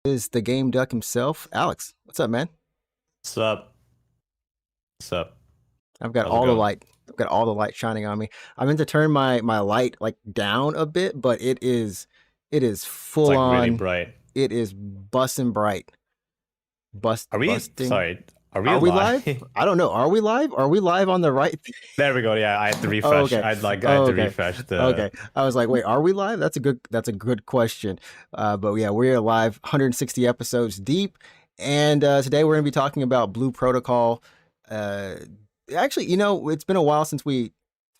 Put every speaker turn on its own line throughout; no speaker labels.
Is the game duck himself, Alex. What's up, man?
What's up? What's up?
I've got
How's it
all the
going?
light. I've got all the light shining on me. I meant to turn my light like down a bit, but it is
It's
full
like really
on.
bright.
It is busting bright.
Are we
Busting.
sorry? Are we
Are we
alive?
live? I don't know. Are we live? Are we live on the right?
There we go. Yeah, I had to
Oh,
refresh.
okay.
I had
Oh,
to
okay.
refresh the.
Okay. I was like, wait, are we live? That's a good question. But yeah, we're live, 160 episodes deep, and today we're gonna be talking about Blue Protocol. Uh, Actually, it's been a while since we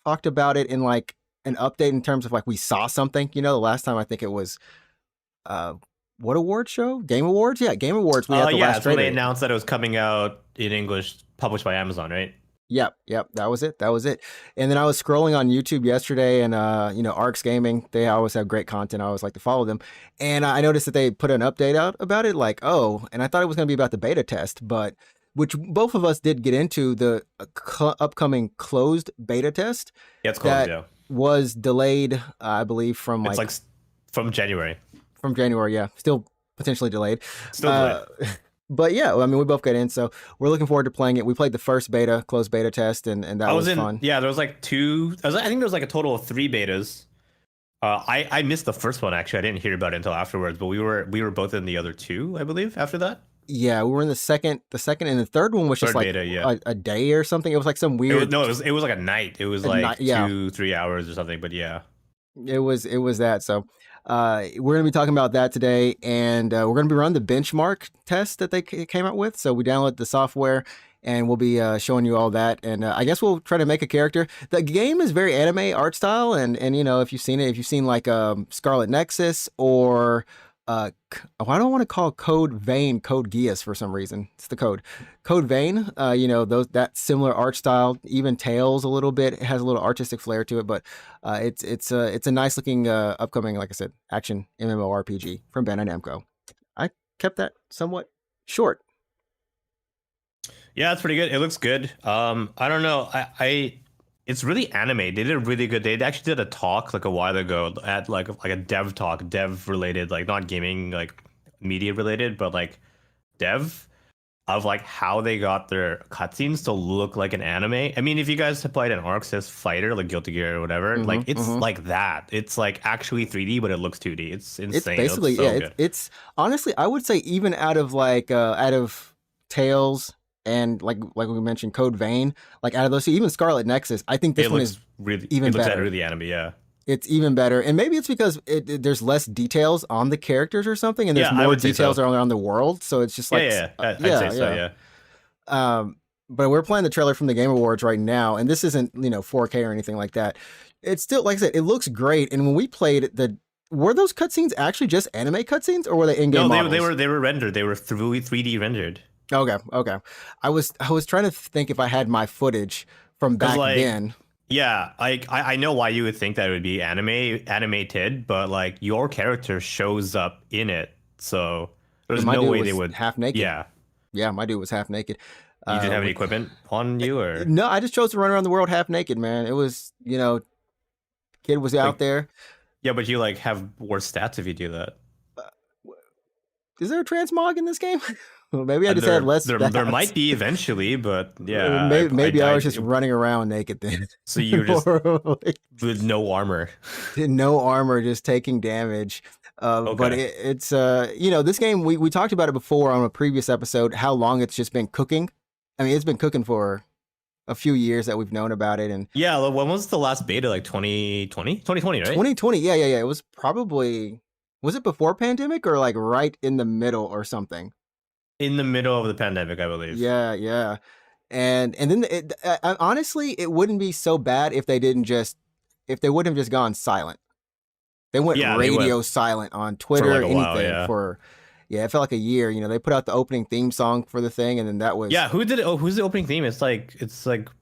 talked about it in like an update in terms of like we saw something. The last time I think it was uh, what award show? Game Awards? Yeah, Game Awards. We had the
Yeah,
last
it's when they
trailer.
announced that it was coming out in English, published by Amazon, right?
Yep, that was it. That was it. And then I was scrolling on YouTube yesterday, and Arcs Gaming, they always have great content. I always like to follow them, and I noticed that they put an update out about it. Like, oh, and I thought it was going to be about the beta test, but which both of us did get into the upcoming closed beta test
Yeah, it's closed.
that
Yeah,
was delayed, I believe, from
it's
like
like from January.
from January. Yeah, still potentially delayed.
Still delayed.
Uh, but yeah, I mean, we both got in, so we're looking forward to playing it. We played the first beta, closed beta test, and that
I was
was
in.
fun.
Yeah, there was like two. I think there was like a total of three betas. I missed the first one actually. I didn't hear about it until afterwards. But we were both in the other two, I believe. After that,
Yeah, we were in the second, and the third one was just
third
like
beta. Yeah.
a day or something. It was like some
It was
weird
no, it was like a night. It was
night.
like
Yeah,
2-3 hours or something. But yeah,
it was that. So, we're gonna be talking about that today, and we're gonna be running the benchmark test that they came out with. So we download the software, and we'll be showing you all that. And I guess we'll try to make a character. The game is very anime art style, and if you've seen it, if you've seen like Scarlet Nexus or I don't want to call Code Vein Code Geass for some reason. It's the Code Vein. Those that similar art style, even Tails a little bit. It has a little artistic flair to it, but it's a nice looking upcoming, like I said, action MMORPG from Bandai Namco. I kept that somewhat short.
yeah, it's pretty good. It looks good. I don't know. It's really anime. They did really good. They actually did a talk like a while ago at like a dev talk, dev related, like not gaming, like media related, but like dev of like how they got their cutscenes to look like an anime. I mean, if you guys have played an Arc Sys fighter, like Guilty Gear or whatever, like
Mm-hmm,
it's
mm-hmm.
like that. It's like actually 3D, but it looks 2D. It's
It's
insane. It looks
basically, yeah.
so
It's
good.
it's honestly, I would say even out of Tails and like we mentioned, Code Vein, like out of those two, even Scarlet Nexus, I think
It
this one is
looks really,
even
it looks at
better.
really anime. Yeah.
It's even better, and maybe it's because there's less details on the characters or something, and there's
Yeah, I
more
would say
details
so.
around the world. So it's just
Yeah,
like,
yeah, I'd say
yeah,
so.
yeah.
Yeah.
But we're playing the trailer from the Game Awards right now, and this isn't 4K or anything like that. It's still, like I said, it looks great. And when we played it, were those cutscenes actually just anime cutscenes, or were they in-game
No, they
models?
were they were rendered. They were through 3D rendered.
Okay, okay. I was trying to think if I had my footage from
Cause
back
like
then.
yeah, I know why you would think that it would be animated, but like your character shows up in it, so
Yeah,
there's
my
no
dude
way they
was
would.
half naked.
Yeah,
Yeah, my dude was half naked.
you didn't have any
With
equipment on you, or
No, I just chose to run around the world half naked, man. It was, kid was out
like
there.
yeah, but you like have worse stats if you do that.
Uh, Is there a transmog in this game? Well, maybe I
And
just had less
there
stats.
might be eventually, but yeah,
Maybe I was just running around naked then.
so you're just
Probably.
with no armor.
No armor, just taking damage. But
Okay.
it's this game, we talked about it before on a previous episode, how long it's just been cooking. I mean, it's been cooking for a few years that we've known about it, and
Yeah, when was the last beta? Like 2020? 2020, right?
2020, yeah. It was probably, was it before pandemic or like right in the middle or something?
In the middle of the pandemic, I believe.
Yeah. And then honestly, it wouldn't be so bad if they wouldn't have just gone silent. They went
Yeah, they went
radio silent on
for
Twitter,
like a while,
anything
yeah.
for, yeah, it felt like a year. They put out the opening theme song for the thing, and then that was
Yeah, who did it? Oh, who's the opening theme? It's like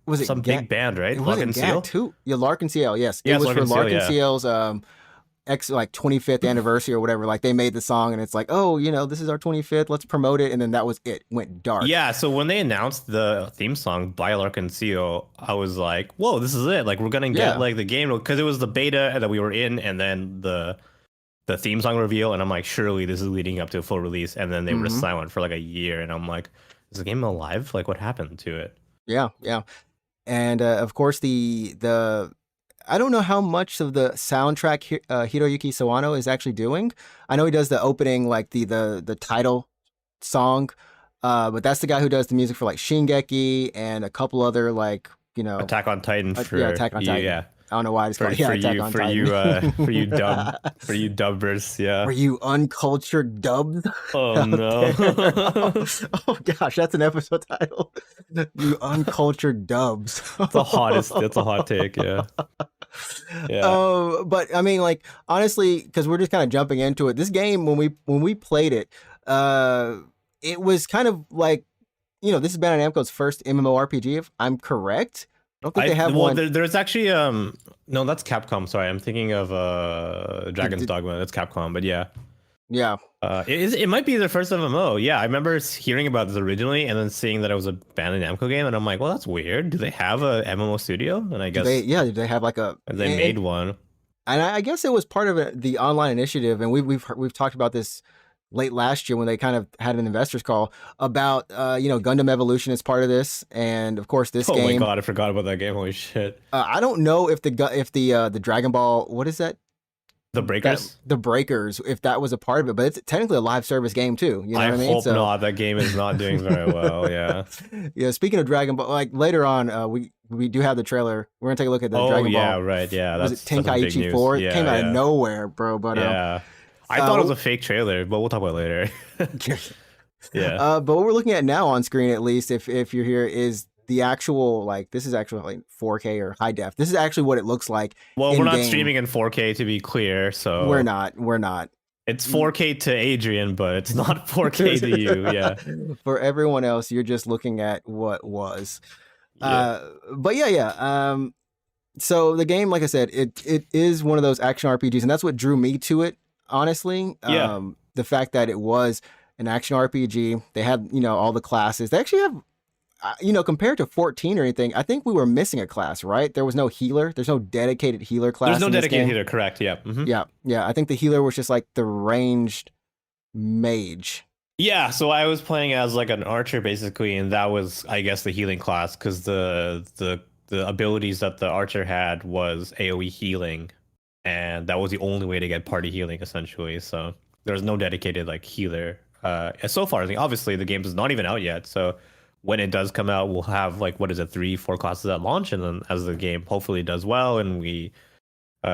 was it
some big band, right?
it
Lock
wasn't
and
Gat
Seal.
too. Yeah, Larkin CL. Yes,
Yeah,
it
it's
was
Lock
for
and Seal.
Larkin
Yeah.
CL's X like 25th anniversary or whatever. Like they made the song, and it's like, oh, this is our 25th. Let's promote it, and then that was it. Went dark.
Yeah, so when they announced the theme song by Lark and Seal, I was like, "Whoa, this is it! Like we're gonna get
Yeah.
like the game because it was the beta that we were in, and then the theme song reveal, and I'm like, surely this is leading up to a full release, and then they were
Hmm.
silent for like a year, and I'm like, is the game alive? Like, what happened to it?
Yeah, yeah. And of course, the I don't know how much of the soundtrack Hiroyuki Sawano is actually doing. I know he does the opening, like the title song, but that's the guy who does the music for like Shingeki and a couple other like
Attack on Titan
yeah,
for
Attack on
you,
Titan.
yeah.
I don't know why it's
For
called yeah
for
Attack
you
on
for
Titan.
you for you dubbers, yeah.
For you uncultured dubs
Oh
out
no.
there. Oh gosh, that's an episode title. You uncultured dubs.
That's a hot take, yeah. Yeah.
But I mean, like honestly, because we're just kind of jumping into it. This game, when we played it, uh, it was kind of like this is Bandai Namco's first MMORPG, if I'm correct. I don't think they have one.
There's actually no, that's Capcom. Sorry, I'm thinking of Dragon's
Did-
Dogma. That's Capcom, but yeah.
yeah,
It might be their first MMO. Yeah, I remember hearing about this originally and then seeing that it was a Bandai Namco game, and I'm like, well, that's weird. Do they have a MMO studio? And I guess
they have like a
they made one.
and I guess it was part of the online initiative, and we've talked about this late last year when they kind of had an investors call about Gundam Evolution is part of this, and of course this
Oh my
game.
god, I forgot about that game. Holy shit.
I don't know if the Dragon Ball, what is that?
The Breakers?
The Breakers, if that was a part of it, but it's technically a live service game too. You know
I
what I mean?
hope not. That game is not doing very well. Yeah.
Yeah. Speaking of Dragon Ball, like later on, we do have the trailer. We're gonna take a look at the
Oh
Dragon
yeah,
Ball.
right. Yeah,
Was
that's
it
some big
Tenkaichi
news.
4? It
Yeah,
came out
yeah.
of nowhere, bro. But
Yeah. I thought it was a fake trailer, but we'll talk about it later. Yeah.
But what we're looking at now on screen, at least if you're here, is the actual this is actually like 4K or high def. This is actually what it looks like.
Well, we're not
in-game.
streaming in 4K to be clear, so
We're not.
It's 4K to Adrian, but it's not 4K to you. Yeah.
For everyone else, you're just looking at what was.
Yeah.
But yeah. So the game, like I said, it is one of those action RPGs, and that's what drew me to it. Honestly,
Yeah.
The fact that it was an action RPG, they had all the classes. They actually have. Compared to 14 or anything, I think we were missing a class, right? There was no healer. There's no dedicated healer class.
There's no
in this
dedicated
game.
healer, correct? Yeah. Mhm.
Yeah. I think the healer was just like the ranged mage.
Yeah, so I was playing as like an archer basically, and that was, I guess, the healing class because the abilities that the archer had was AoE healing, and that was the only way to get party healing essentially. So there's no dedicated like healer. And so far, I think obviously the game is not even out yet, so when it does come out, we'll have like what is it, 3-4 classes at launch, and then as the game hopefully does well and we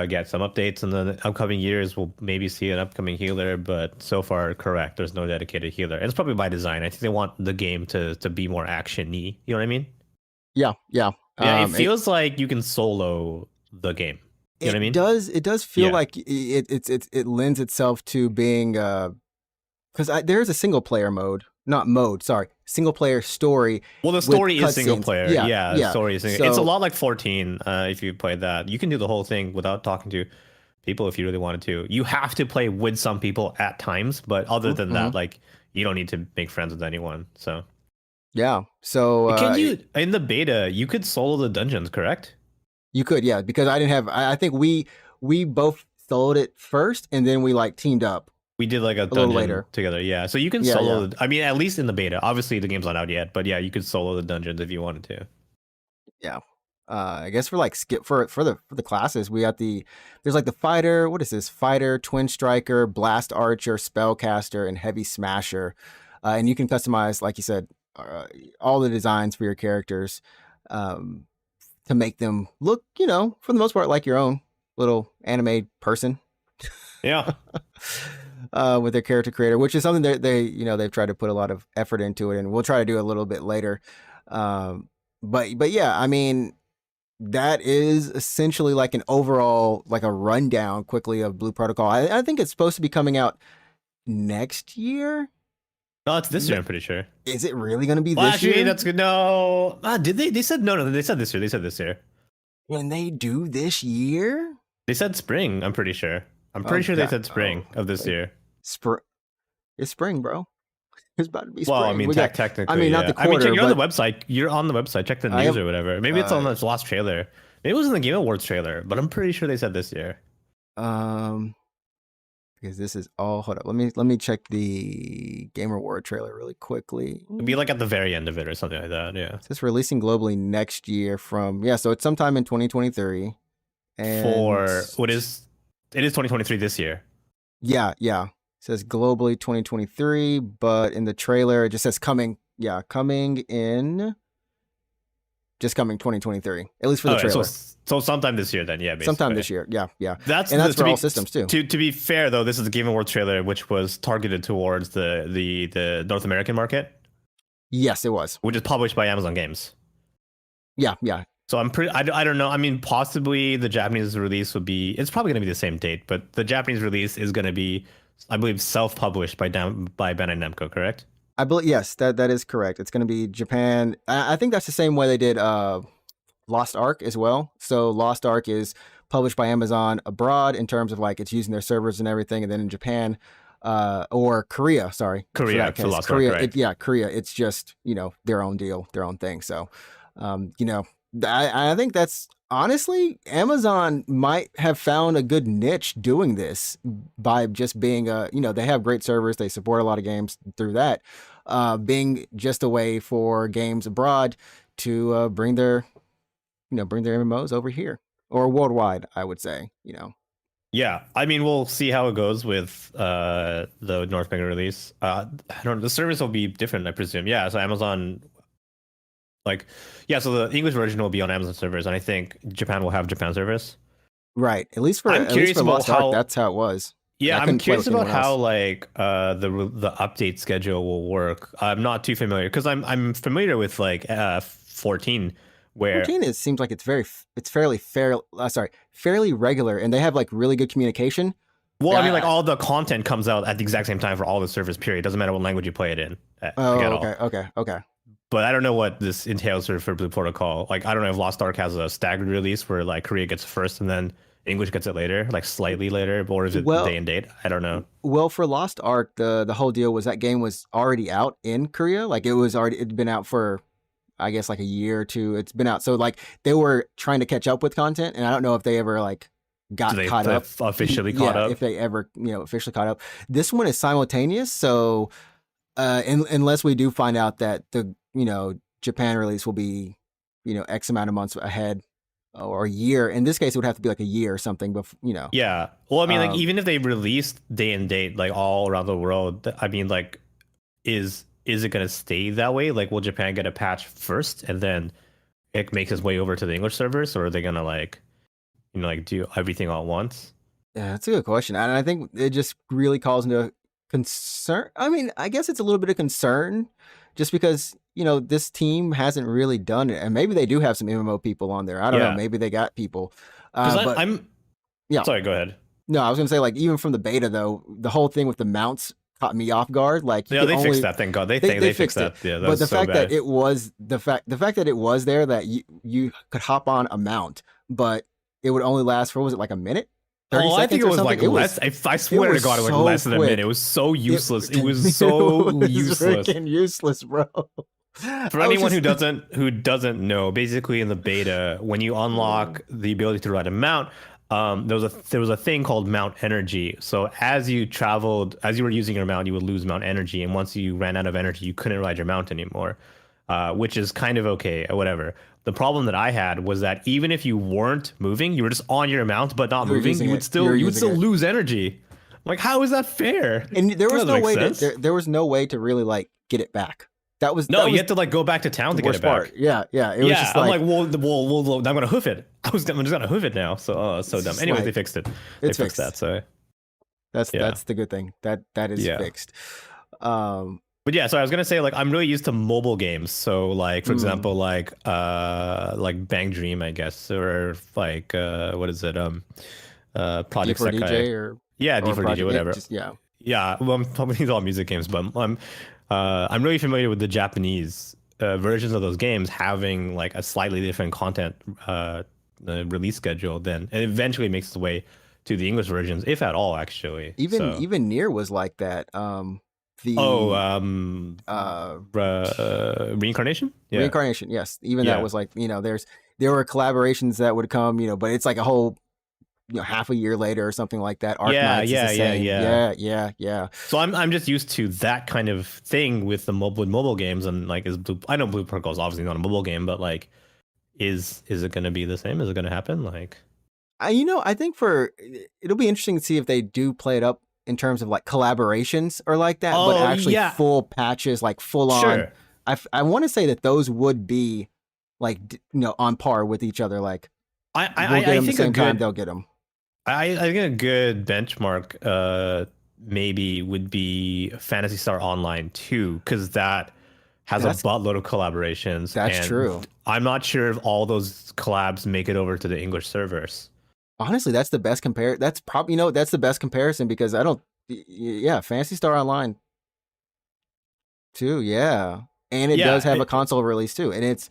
get some updates in the upcoming years, we'll maybe see an upcoming healer. But so far, correct, there's no dedicated healer, and it's probably by design. I think they want the game to be more action-y. You know what I mean?
Yeah.
Yeah, it feels like you can solo the game. You know what I mean?
It does feel
Yeah.
like it lends itself to being because there's a single player single player story.
Well, the story
with
is single
cutscenes.
player.
Yeah,
The story is single. It's a
So-
lot like 14. If you play that, you can do the whole thing without talking to people if you really wanted to. You have to play with some people at times, but other than that, like you don't need to make friends with anyone. So
Yeah. So
can you in the beta you could solo the dungeons, correct?
You could, yeah, because I didn't have. I think we both soloed it first, and then we like teamed up.
We did like a
little
dungeon
later.
together, yeah. So you can
Yeah,
solo.
yeah.
I mean, at least in the beta. Obviously, the game's not out yet, but yeah, you could solo the dungeons if you wanted to.
Yeah. I guess for like skip for the classes, we got there's like the fighter. What is this? Fighter, twin striker, blast archer, spellcaster, and heavy smasher. And you can customize, like you said, all the designs for your characters to make them look, for the most part, like your own little anime person.
Yeah.
With their character creator, which is something that they've tried to put a lot of effort into it, and we'll try to do a little bit later. But yeah, I mean, that is essentially like an overall, like a rundown quickly of Blue Protocol. I think it's supposed to be coming out next year.
No, it's this year. I'm pretty sure.
Is it really going to be
Well,
this
actually,
year?
that's good. No, did they? They said no. They said this year. They said this year.
When they do this year?
They said spring. I'm pretty sure. I'm pretty sure they said spring of this year.
It's spring, bro. It's about to be spring.
Well, I mean, technically.
I mean, not the
I mean,
quarter,
you're on the
but-
website. You're on the website. Check the news or whatever. Maybe it's on this last trailer. Maybe it was in the Game Awards trailer, but I'm pretty sure they said this year.
Because because this is all. Hold up, let me check the Game Award trailer really quickly.
It'd be like at the very end of it or something like that. Yeah.
It's releasing globally next year so it's sometime in 2023. And
For what is it is 2023 this year.
Yeah. It says globally 2023, but in the trailer it just says coming. Yeah, coming in. Just coming 2023, at least for the trailer.
So sometime this year then, yeah, basically.
Sometime this year, yeah.
That's
for all systems too.
To be fair though, this is the Game Awards trailer, which was targeted towards the North American market.
Yes, it was.
Which is published by Amazon Games.
Yeah.
So I don't know. I mean, possibly the Japanese release would be. It's probably going to be the same date, but the Japanese release is going to be, I believe, self-published by Bandai Namco, correct?
I believe yes, that is correct. It's going to be Japan. I think that's the same way they did Lost Ark as well. So Lost Ark is published by Amazon abroad in terms of like it's using their servers and everything, and then in Japan or Korea,
Korea,
for Lost Ark, right? Korea. It's just their own deal, their own thing. So I think that's honestly Amazon might have found a good niche doing this by just being they have great servers, they support a lot of games through that, being just a way for games abroad to bring their MMOs over here or worldwide, I would say.
Yeah, I mean, we'll see how it goes with the North American release. I don't know, the service will be different, I presume. Yeah, so Amazon. So the English version will be on Amazon servers, and I think Japan will have Japan servers.
Right. At least for Lost Ark, that's how it was.
Yeah, I'm curious about how the update schedule will work. I'm not too familiar because I'm familiar with 14, where
14 seems like it's fairly regular, and they have like really good communication.
Well, I mean, like all the content comes out at the exact same time for all the servers. Period. Doesn't matter what language you play it in.
Okay.
But I don't know what this entails for Blue Protocol. Like, I don't know if Lost Ark has a staggered release where like Korea gets first and then English gets it later, like slightly later, or is it day and date? I don't know.
Well, for Lost Ark, the whole deal was that game was already out in Korea. Like it'd been out for, I guess, like a year or two. It's been out, so like they were trying to catch up with content, and I don't know if they ever like got caught up
officially. Caught up.
If they ever officially caught up. This one is simultaneous, so unless we do find out that the Japan release will be X amount of months ahead or a year. In this case, it would have to be like a year or something. But
yeah. Well, I mean, like even if they released day and date like all around the world, I mean, like is it gonna stay that way? Like, will Japan get a patch first and then it makes its way over to the English servers, or are they gonna do everything all at once?
Yeah, that's a good question, and I think it just really calls into concern. I mean, I guess it's a little bit of concern, just because this team hasn't really done it, and maybe they do have some MMO people on there. I don't know. Maybe they got people.
I'm sorry. Go ahead.
No, I was gonna say, like, even from the beta though, the whole thing with the mounts caught me off guard. Like,
they fixed that. Thank God, they fixed that. Yeah,
but the fact that it was the fact that it was there, that you could hop on a mount, but it would only last for, was it like a minute?
I think it was like less. I swear to God, it was like less than a minute. It was so useless. It was so useless.
Freaking useless, bro.
For anyone who doesn't know, basically in the beta, when you unlock the ability to ride a mount, there was a thing called mount energy. So as you were using your mount, you would lose mount energy, and once you ran out of energy, you couldn't ride your mount anymore, which is kind of okay, whatever. The problem that I had was that even if you weren't moving, you were just on your mount but not moving, you would still lose energy. Like, how is that fair?
And there was no way to really like get it back.
You had to like go back to town to get it back.
Yeah. It was just
like, I'm gonna hoof it. I'm just gonna hoof it now. So so dumb. Anyway, they fixed it. They fixed that. So
that's the good thing. That is fixed.
But yeah, so I was gonna say, like, I'm really used to mobile games. So like, for example, like Bang Dream, I guess, or like what is it? Project
D4 DJ or
D4 DJ, whatever. Yeah. Well, I'm probably these all music games, but I'm really familiar with the Japanese versions of those games having like a slightly different content release schedule. Then it eventually makes its way to the English versions, if at all, actually.
Even Nier was like that.
Reincarnation? Yeah.
Reincarnation, yes. Even that was like, there were collaborations that would come, but it's like a whole half a year later or something like that.
Yeah,
Arknights is the
yeah, yeah,
same.
yeah.
Yeah, yeah, yeah.
So I'm just used to that kind of thing with the mobile games, and like I know Blue Protocol is obviously not a mobile game, but like is it going to be the same? Is it going to happen? Like,
I think it'll be interesting to see if they do play it up in terms of like collaborations or like that, but
oh
actually
yeah,
full patches, like full on.
sure.
I want to say that those would be like on par with each other. Like we'll get
I
them the
think a
same time,
good
they'll get them.
I think a good benchmark maybe would be Fantasy Star Online 2, because that has a
That's
buttload of collaborations,
that's
and
true.
I'm not sure if all those collabs make it over to the English servers.
Honestly, that's the best compare. That's probably that's the best comparison because I don't. Yeah, Fantasy Star Online too. Yeah, and it does
Yeah,
have a console release too, and it's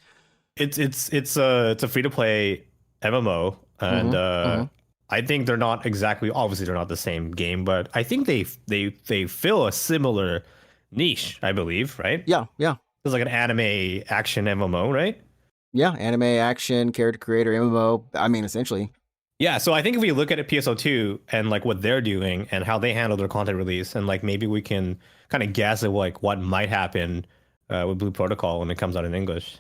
it's a free to play MMO, and
hmm
I think they're not exactly, obviously they're not the same game, but I think they fill a similar niche, I believe, right?
yeah, yeah,
It's like an anime action MMO, right?
yeah. Anime, action, character creator, MMO. I mean, essentially,
Yeah, so I think if we look at it PSO2 and like what they're doing and how they handle their content release, and like maybe we can kind of guess at like what might happen with Blue Protocol when it comes out in English.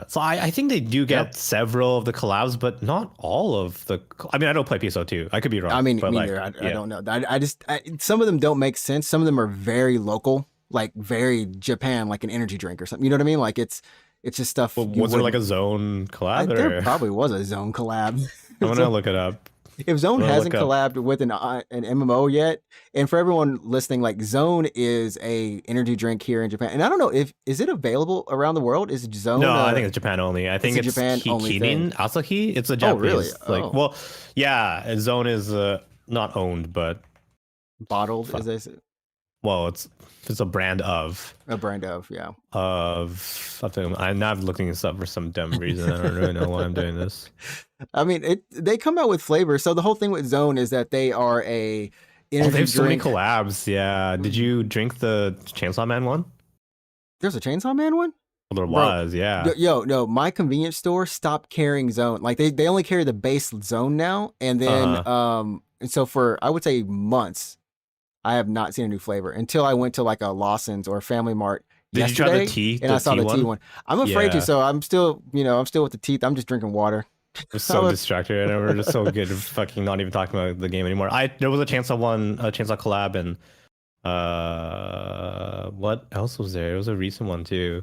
So I think they do
yeah.
get several of the collabs, but not all of the. I mean, I don't play PSO2. I could be
I
wrong,
mean,
but
me
like,
neither. I
yeah.
don't know. I just some of them don't make sense. Some of them are very local, like very Japan, like an energy drink or something. You know what I mean? Like it's just stuff
Well,
you
was there like
wouldn't.
a zone collab
There
or?
probably was a Zone collab.
I'm gonna look it up.
If Zone
I'm gonna look
hasn't
up.
collabed with an MMO yet, and for everyone listening, like Zone is a energy drink here in Japan, and I don't know if is it available around the world. Is Zone
No, I think it's Japan only. I
it's
think
a
it's
Japan only thing?
Kirin Asahi. It's a
Oh, really?
Japanese like.
Oh,
Well, yeah, Zone is not owned, but
bottled is this
well, it's a brand of
a brand of yeah.
something. I'm now looking this up for some dumb reason. I don't really know why I'm doing this.
I mean, they come out with flavors. So the whole thing with Zone is that they are a
Oh, they
energy
have so many
drink.
collabs. Yeah. Did you drink the Chainsaw Man one?
There's a Chainsaw Man one,
Well, there
bro.
was. Yeah.
No, my convenience store stopped carrying Zone. Like they only carry the base Zone now, and then
Uh
and so for I would say months, I have not seen a new flavor until I went to like a Lawson's or Family Mart
Did you try the
yesterday,
tea
and I saw the tea
one?
one. I'm afraid to,
Yeah.
so I'm still with the teeth. I'm just drinking water.
We're so distracted, and we're just so good at fucking not even talking about the game anymore. There was a Chainsaw collab, and what else was there? It was a recent one too.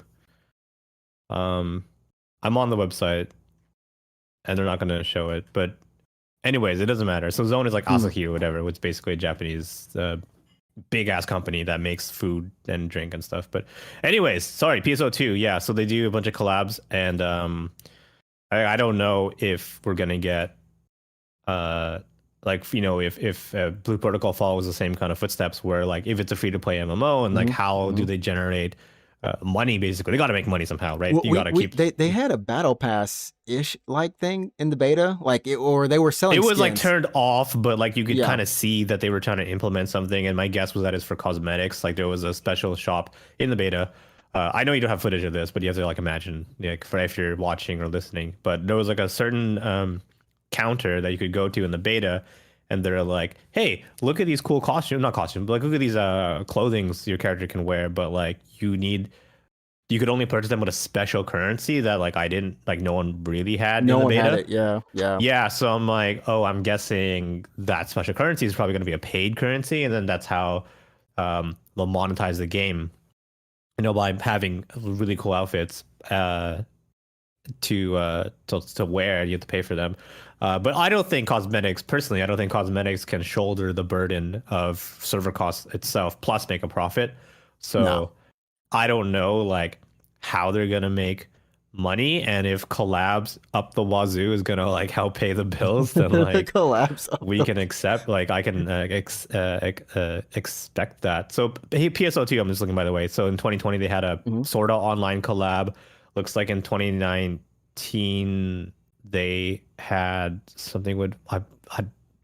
Um, I'm on the website, and they're not gonna show it, but anyways, it doesn't matter. So Zone is like
Mm.
Asahi or whatever, which is basically a Japanese big ass company that makes food and drink and stuff. But anyways, sorry, PSO2, yeah. So they do a bunch of collabs, and I don't know if we're gonna get like if Blue Protocol follows the same kind of footsteps, where like if it's a free to play MMO, and like
Mhm,
how do
mhm.
they generate money? Basically, they got to make money somehow, right?
Well,
You got to keep.
they had a battle pass ish like thing in the beta, like or they were
It
selling
was like
skins.
turned off, but like you could
Yeah,
kind of see that they were trying to implement something. And my guess was that it's for cosmetics. Like there was a special shop in the beta. I know you don't have footage of this, but you have to like imagine, like for if you're watching or listening. But there was like a certain counter that you could go to in the beta, and they're like, "Hey, look at these cool costumes, not costumes, but like look at these clothings your character can wear, but like you could only purchase them with a special currency that like I didn't like no one really had in
no
the
one had
beta."
it. Yeah, yeah.
Yeah, so I'm like, oh, I'm guessing that special currency is probably going to be a paid currency, and then that's how they'll monetize the game. By having really cool outfits to wear, you have to pay for them. But I don't think cosmetics, personally, I don't think cosmetics can shoulder the burden of server costs itself, plus make a profit.
No,
So I don't know like how they're gonna make money, and if collabs up the wazoo is gonna like help pay the bills, then like
collapse.
we can accept, like I can expect that. So hey, PSO2, I'm just looking by the way. So in 2020 they had a
Mhm.
sort of online collab. Looks like in 2019 they had something with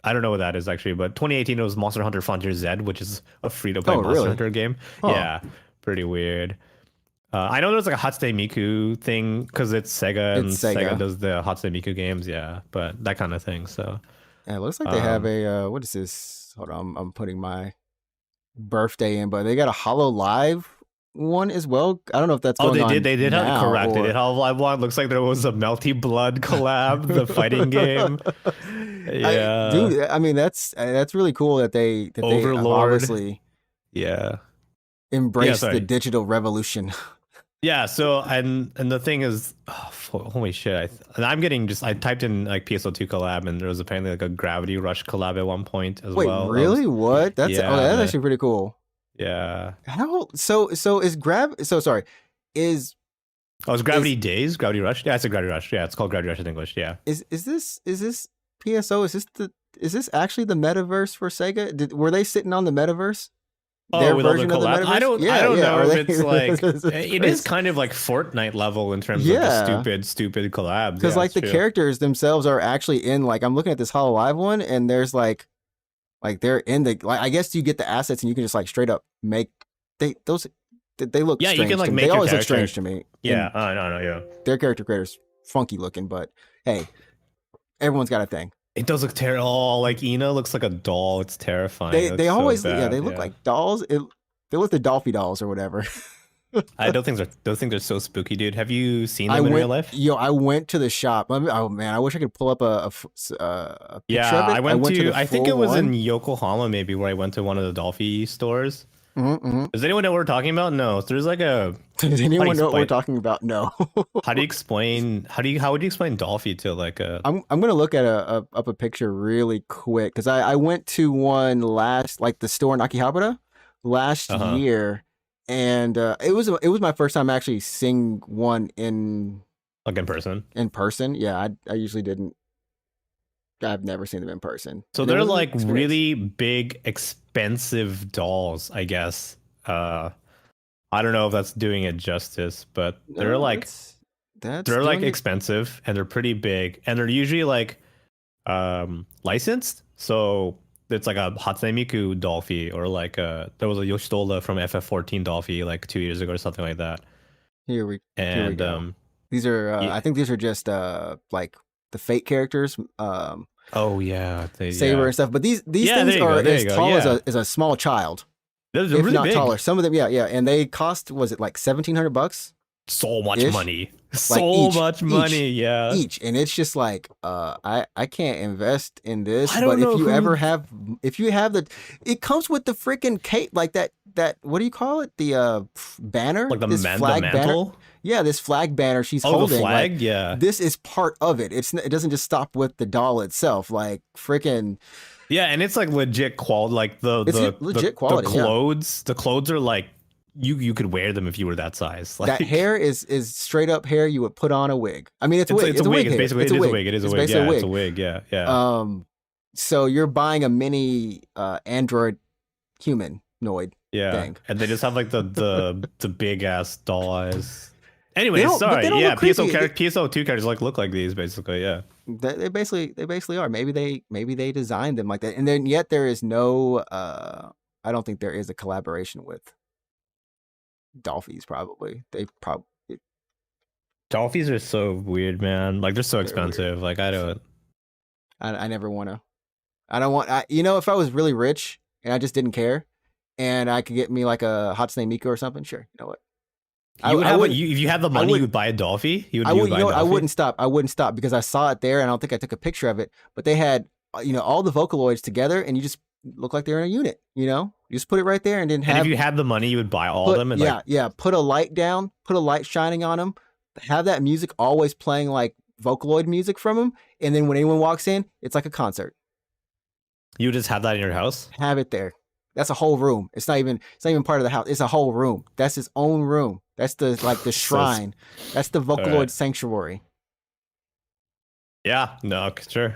I don't know what that is actually, but 2018 it was Monster Hunter Frontier Z, which is a free to play
Oh,
Monster
really?
Hunter game.
Huh.
Yeah, pretty weird. I know there's like a Hatsune Miku thing because it's Sega and
It's
Sega
Sega.
does the Hatsune Miku games, yeah, but that kind of thing. So,
Yeah, it looks like they have
um,
a what is this? Hold on, I'm putting my birthday in, but they got a Hollow Live one as well. I don't know if that's
oh,
going on
they did have
now
correct. They did
or
have Live One. Looks like there was a Melty Blood collab, the fighting game.
I
Yeah,
dude, I mean that's really cool that they have
Overlord.
obviously
Yeah, yeah.
embraced the
Sorry.
digital revolution.
Yeah, so and the thing is, holy shit! And I'm getting just I typed in like PSO2 collab, and there was apparently like a Gravity Rush collab at one point as
Wait,
well.
really? What?
Yeah,
That's actually pretty cool.
yeah.
How so is sorry. Is
Oh, it's
is
Gravity Days, Gravity Rush. Yeah, it's a Gravity Rush. Yeah, it's called Gravity Rush in English. Yeah.
is this PSO? Is this actually the metaverse for Sega? Were they sitting on the metaverse?
Oh,
Their
with all the
version of the
collab.
metaverse?
I
Yeah,
don't
yeah.
know
Are
if
they?
it's like it is
Because
kind of like Fortnite level in terms of the stupid collabs. Yeah,
like
it's
the
true.
characters themselves are actually in like I'm looking at this Hollow Live one and there's like they're in the like I guess you get the assets and you can just like straight up make they look
Yeah, you can
strange
like
to me.
make
They
your
always look
character.
strange to me.
Yeah,
And
no, yeah.
their character creators funky looking, but hey, everyone's got a thing.
It does look terrible. Oh, like Ina looks like a doll. It's terrifying. It
They
looks so
always they
bad.
look
Yeah.
like dolls. They look the Dolphy dolls or whatever.
I don't think those things are so spooky, dude. Have you seen them in real life?
I went to the shop. Oh man, I wish I could pull up a picture
Yeah,
of it.
I
I
went
went to
to.
the
I think it
full
was in
one.
Yokohama, maybe, where I went to one of the Dolphy stores.
Mm-hmm.
Does anyone know what we're talking about? No. There's like a.
Does
How do you
anyone know what we're
explain?
talking about? No.
How do you explain? How would you explain Dolphy to like a?
I'm gonna look at up a picture really quick because I went to one last like the store in Akihabara last
Uh huh.
year, and it was my first time actually seeing one
Like in person.
in person. Yeah, I usually didn't. I've never seen them in person,
So
and it
they're
was an
like
experience.
really big, expensive dolls, I guess. I don't know if that's doing it justice, but
No, that's
they're like
doing it.
expensive and they're pretty big and they're usually like licensed. So it's like a Hatsune Miku Dolphy or like there was a Yoshitola from FF14 Dolphy like 2 years ago or something like that.
Here we
And
go. These are
yeah,
I think these are just like the fate characters,
oh yeah,
Saber and stuff. But these
yeah.
things
There you
are
go, there
as
you go.
tall
Yeah,
as a small child,
they're
if
really
not
big.
taller. Some of them, yeah, and they cost was it like $1,700
So much
ish,
money,
like
so much money. Yeah,
each, and it's just like I can't invest in this.
I
But
don't know who.
if you have the, it comes with the freaking cape like that what do you call it the banner
Like
this
the
flag banner.
mantle.
Yeah, this flag banner she's
Oh, the
holding, like
flag. Yeah,
this is part of it. It doesn't just stop with the doll itself. Like freaking,
yeah, and it's like legit quality. Like
it's legit
the
quality. Yeah,
clothes. The clothes are like you could wear them if you were that size.
that
Like
hair is straight up hair you would put on a wig. I mean, it's a wig.
it's a
It's a
wig.
wig
It's
hair.
basically
It's a
a
wig.
wig. It is a
It's
wig.
basically a
Yeah, it's
wig.
a wig. Yeah, yeah.
So you're buying a mini android humanoid
Yeah,
thing.
and they just have like the big ass doll eyes.
They
Anyways,
don't, but
sorry.
they don't
Yeah,
look creepy.
PSO2 characters like look like these basically. Yeah.
They basically are. Maybe they designed them like that, and then yet there is no. I don't think there is a collaboration with Dolphys. Probably they probably
Dolphins are so weird, man. Like they're so
they're weird.
expensive. Like I don't.
I never want to. I don't want. If I was really rich and I just didn't care, and I could get me like a Hatsune Miku or something, sure. You know what?
You would
I
have
wouldn't.
if you had the
I
money, you
would.
would buy a Dolphy.
I
You
would.
would
You
buy a
know what? I
Dolphy.
wouldn't stop. I wouldn't stop because I saw it there, and I don't think I took a picture of it. But they had all the Vocaloids together, and you just look like they're in a unit. You just put it right there, and then
And if
have
you had the money, you would buy all of them and like
put a light down, put a light shining on them, have that music always playing like Vocaloid music from them, and then when anyone walks in, it's like a concert.
you would just have that in your house.
Have it there. That's a whole room. It's not even part of the house. It's a whole room. That's his own room. That's the
So
shrine. That's the
all right.
Vocaloid sanctuary.
Yeah, no, sure.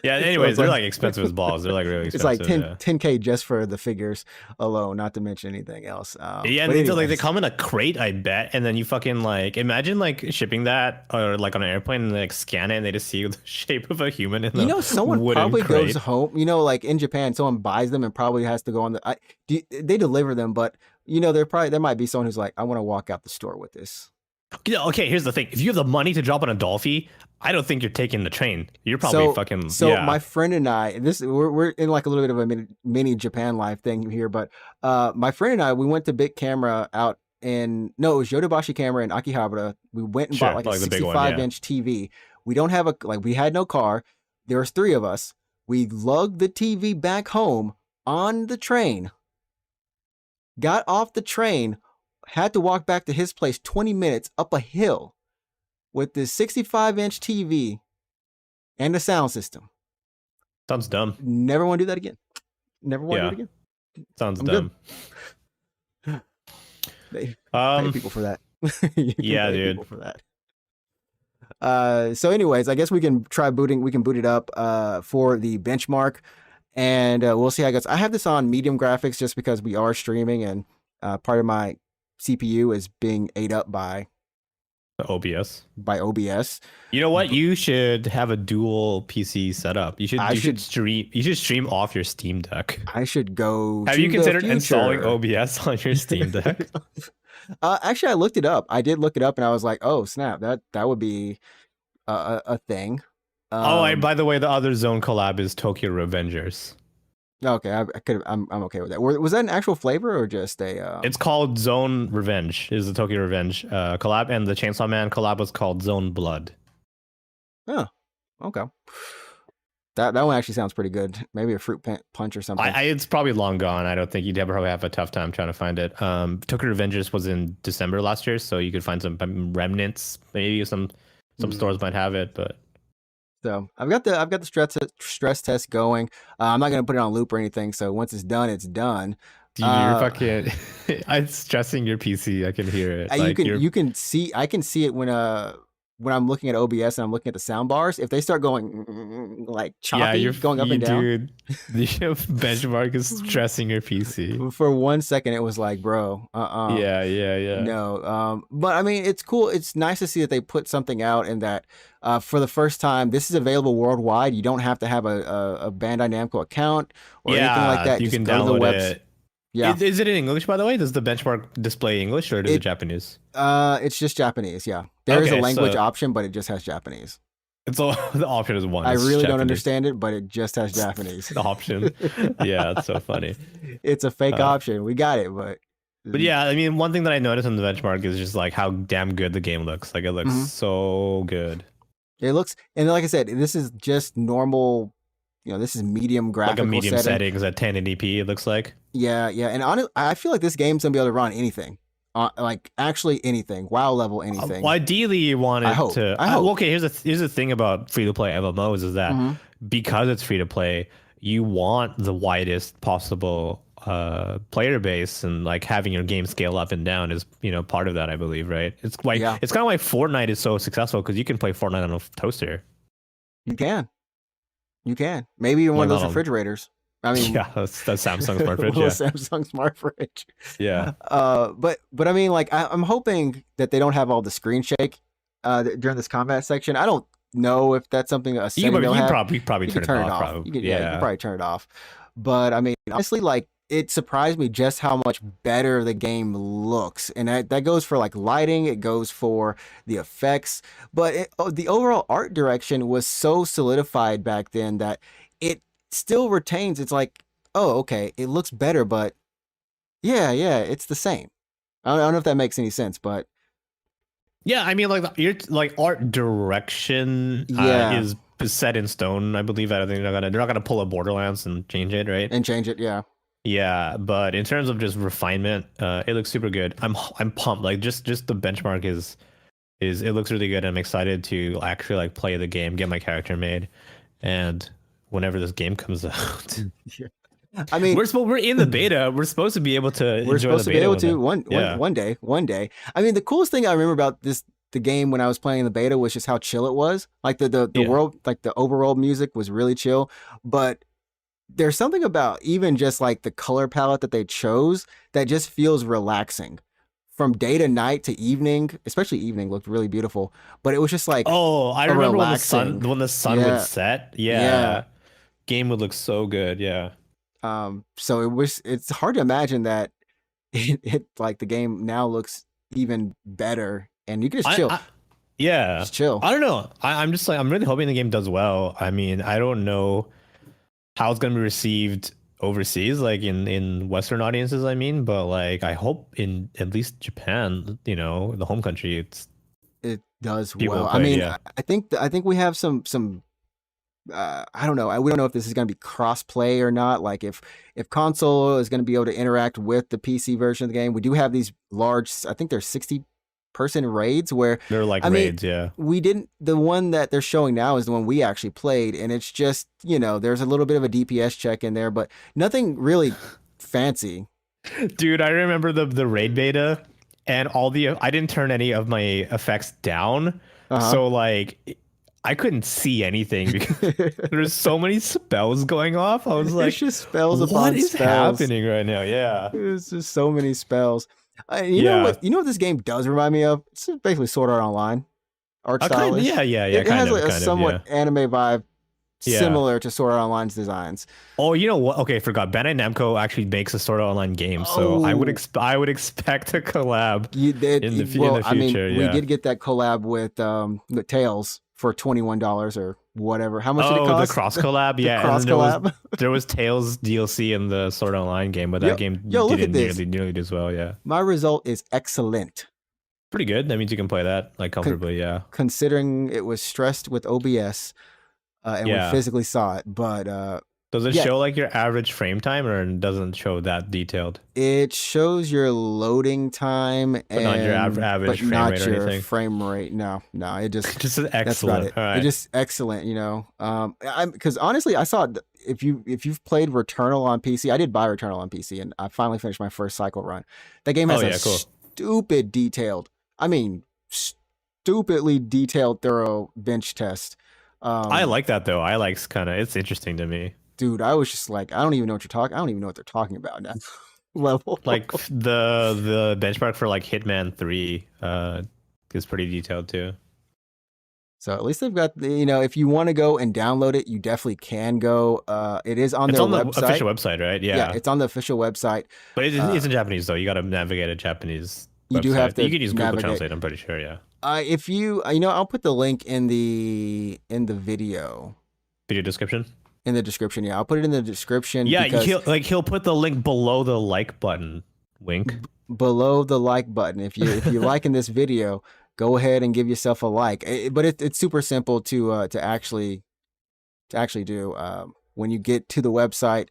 Yeah,
So
anyways,
it's
they're
like
like expensive as balls. They're like really
it's like
expensive. Yeah.
10K just for the figures alone, not to mention anything else.
Yeah, and
But
they
anyways,
come in a crate, I bet, and then you fucking like imagine like shipping that or like on an airplane and they, like scan it and they just see the shape of a human in a
someone
wooden
probably
crate.
goes home. Like in Japan, someone buys them and probably has to go on they deliver them, but there might be someone who's like, I want to walk out the store with this.
Okay, here's the thing. If you have the money to drop on a Dolphy, I don't think you're taking the train. You're probably
So,
fucking
my
yeah.
friend and I, we're in like a little bit of a mini Japan life thing here, but my friend and I, we went to Big Camera out in no, it was Yodobashi Camera in Akihabara. We went and bought
Sure,
like a
like the big one,
65
yeah.
inch TV. We don't have we had no car. There was three of us. We lugged the TV back home on the train. Got off the train, had to walk back to his place 20 minutes up a hill with this 65-inch TV and a sound system.
Sounds dumb.
Never want to do that again. Never want to do it again.
Sounds
I'm
dumb.
Good. They pay people for that.
Yeah, dude.
People for that. So anyways, I guess we can try booting. We can boot it up for the benchmark, and we'll see how it goes. I have this on medium graphics just because we are streaming, and part of my CPU is being ate up by
OBS.
OBS.
You know what? You should have a dual PC setup. You should stream off your Steam Deck.
I should go.
Have you considered installing OBS on your Steam Deck?
Actually, I looked it up. I did look it up, and I was like, "Oh snap! That would be a thing."
And by the way, the other Zone collab is Tokyo Revengers.
Okay, I could. I'm okay with that. Was that an actual flavor or just a?
It's called Zone Revenge. Is the Tokyo Revenge collab, and the Chainsaw Man collab was called Zone Blood.
Oh, okay. That one actually sounds pretty good. Maybe a fruit punch or something.
It's probably long gone. I don't think you'd probably have a tough time trying to find it. Tokyo Revengers was in December last year, so you could find some remnants. Maybe some stores might have it, but.
So I've got the stress test going. I'm not gonna put it on loop or anything. So once it's done, it's done.
Dude, you're fucking. I'm stressing your PC. I can hear it.
You can see. I can see it when I'm looking at OBS and I'm looking at the sound bars. If they start going like choppy, going up and down.
Dude, the benchmark is stressing your PC.
For 1 second, it was like, bro,
Yeah.
No, but I mean, it's cool. It's nice to see that they put something out and that for the first time, this is available worldwide. You don't have to have a Bandai Namco account or anything like that.
You
Just
can
go to the
download it.
Yeah.
Is it in English, by the way? Does the benchmark display English or is it Japanese?
It's just Japanese. Yeah, there is a language option, but it just has Japanese.
It's all the option is one.
I really don't understand it, but it just has Japanese.
The option. Yeah, it's so funny.
It's a fake option. We got it, but
yeah, I mean, one thing that I noticed in the benchmark is just like how damn good the game looks. Like it looks so good.
It looks, and like I said, this is just normal. This is medium graphical
like a medium settings at 1080p. It looks like.
Yeah, and honestly, I feel like this game's gonna be able to run anything. Like actually anything, WoW level anything.
Well, ideally, you want it to.
I hope.
Okay, here's the thing about free to play MMOs is that because it's free to play, you want the widest possible player base, and like having your game scale up and down is part of that, I believe, right? It's like it's kind of like Fortnite is so successful because you can play Fortnite on a toaster.
You can maybe even one of those refrigerators. I mean,
yeah, that's Samsung smart fridge. Yeah,
Samsung smart fridge.
Yeah.
But I mean, like, I'm hoping that they don't have all the screen shake during this combat section. I don't know if that's something a setting they'll have.
You probably turn it off.
You can probably turn it off. But I mean, honestly, like, it surprised me just how much better the game looks, and that goes for like lighting. It goes for the effects, but the overall art direction was so solidified back then that it still retains. It's like, oh, okay, it looks better, but yeah, it's the same. I don't know if that makes any sense, but
yeah, I mean, like art direction is set in stone. I believe. I don't think they're not gonna pull a Borderlands and change it, right?
And change it, yeah.
Yeah, but in terms of just refinement, it looks super good. I'm pumped. Like just the benchmark is it looks really good. I'm excited to actually like play the game, get my character made, and whenever this game comes out.
I mean,
we're in the beta. We're supposed to be able to. We're supposed to be able
to one day. I mean, the coolest thing I remember about the game when I was playing the beta was just how chill it was. Like the world, like the overall music was really chill. But there's something about even just like the color palette that they chose that just feels relaxing. From day to night to evening, especially evening, looked really beautiful. But it was just like,
I remember when the sun would set. Yeah. Game would look so good. Yeah.
So it's hard to imagine that it like the game now looks even better, and you can just chill,
I yeah.
just chill.
I don't know. I'm just like I'm really hoping the game does well. I mean, I don't know how it's gonna be received overseas, like in Western audiences, I mean, but like I hope in at least Japan, the home country, it's
It does
people
well. I
play it.
mean,
Yeah,
I think we have some. I don't know. We don't know if this is going to be cross play or not. Like if console is going to be able to interact with the PC version of the game. We do have these large. I think there's 60-person raids where,
they're like
I mean,
raids. Yeah,
we didn't. The one that they're showing now is the one we actually played, and it's just there's a little bit of a DPS check in there, but nothing really fancy.
dude, I remember the raid beta, and I didn't turn any of my effects down,
Uh
so like I couldn't see anything because
huh.
there's so many spells going off. I was
It's
like,
just spells
what
upon
is
spells.
happening right now? Yeah,
There's just so many spells. You know
yeah.
what? You know what this game does remind me of? It's basically Sword Art Online, art
Kind of,
stylish.
yeah, yeah, yeah,
It has like a
kind of,
somewhat
yeah,
anime vibe,
yeah.
similar to Sword Art Online's designs.
Oh, you know what? Okay, forgot. Bandai Namco actually makes a sort of online game, so
Oh,
I would expect a collab
you did.
in
Well,
the
I mean,
future.
we
Yeah.
did get that collab with Tails for $21 or whatever. How much did it
Oh, the
cost?
cross collab,
The
yeah, and
cross
then
collab.
there was Tails DLC in the Sword Art Online game, but that
Yo,
game
yo, look at
didn't
this.
nearly do as well. Yeah,
My result is excellent.
pretty good. That means you can play that like
Con-
comfortably. Yeah,
Considering it was stressed with OBS, and we
yeah.
physically saw it, but
Does it
yeah,
show like your average frame time, or it doesn't show that detailed,
it shows your loading time
but not your
but
average frame rate
not
or
your
anything?
frame rate. No, no, it just
Just an
that's about
excellent.
it.
All
It
right.
just excellent, I'm because honestly, I saw if you've played Returnal on PC, I did buy Returnal on PC, and I finally finished my first cycle run. That game
Oh
has a
yeah, cool.
stupid detailed, I mean, stupidly detailed, thorough bench test.
I
Um,
like that though. I like kind of it's interesting to me.
Dude, I was just like, I don't even know what you're talking. I don't even know what they're talking about now. Level.
Like the benchmark for like Hitman 3 is pretty detailed too.
So at least they've got if you want to go and download it, you definitely can go. It is on
It's
their
on the
website.
official website, right?
Yeah,
Yeah.
it's on the official website.
But
Uh,
it's in Japanese though. You got to navigate a Japanese
you do have
website. You
to
can use Google
navigate.
Translate, I'm pretty sure, yeah.
If you I'll put the link in the video
Video description?
in the description. Yeah, I'll put it in the description
Yeah,
because
he'll put the link below the like button. Wink.
below the like button, if you're liking this video, go ahead and give yourself a like. But it's super simple to actually do. When you get to the website,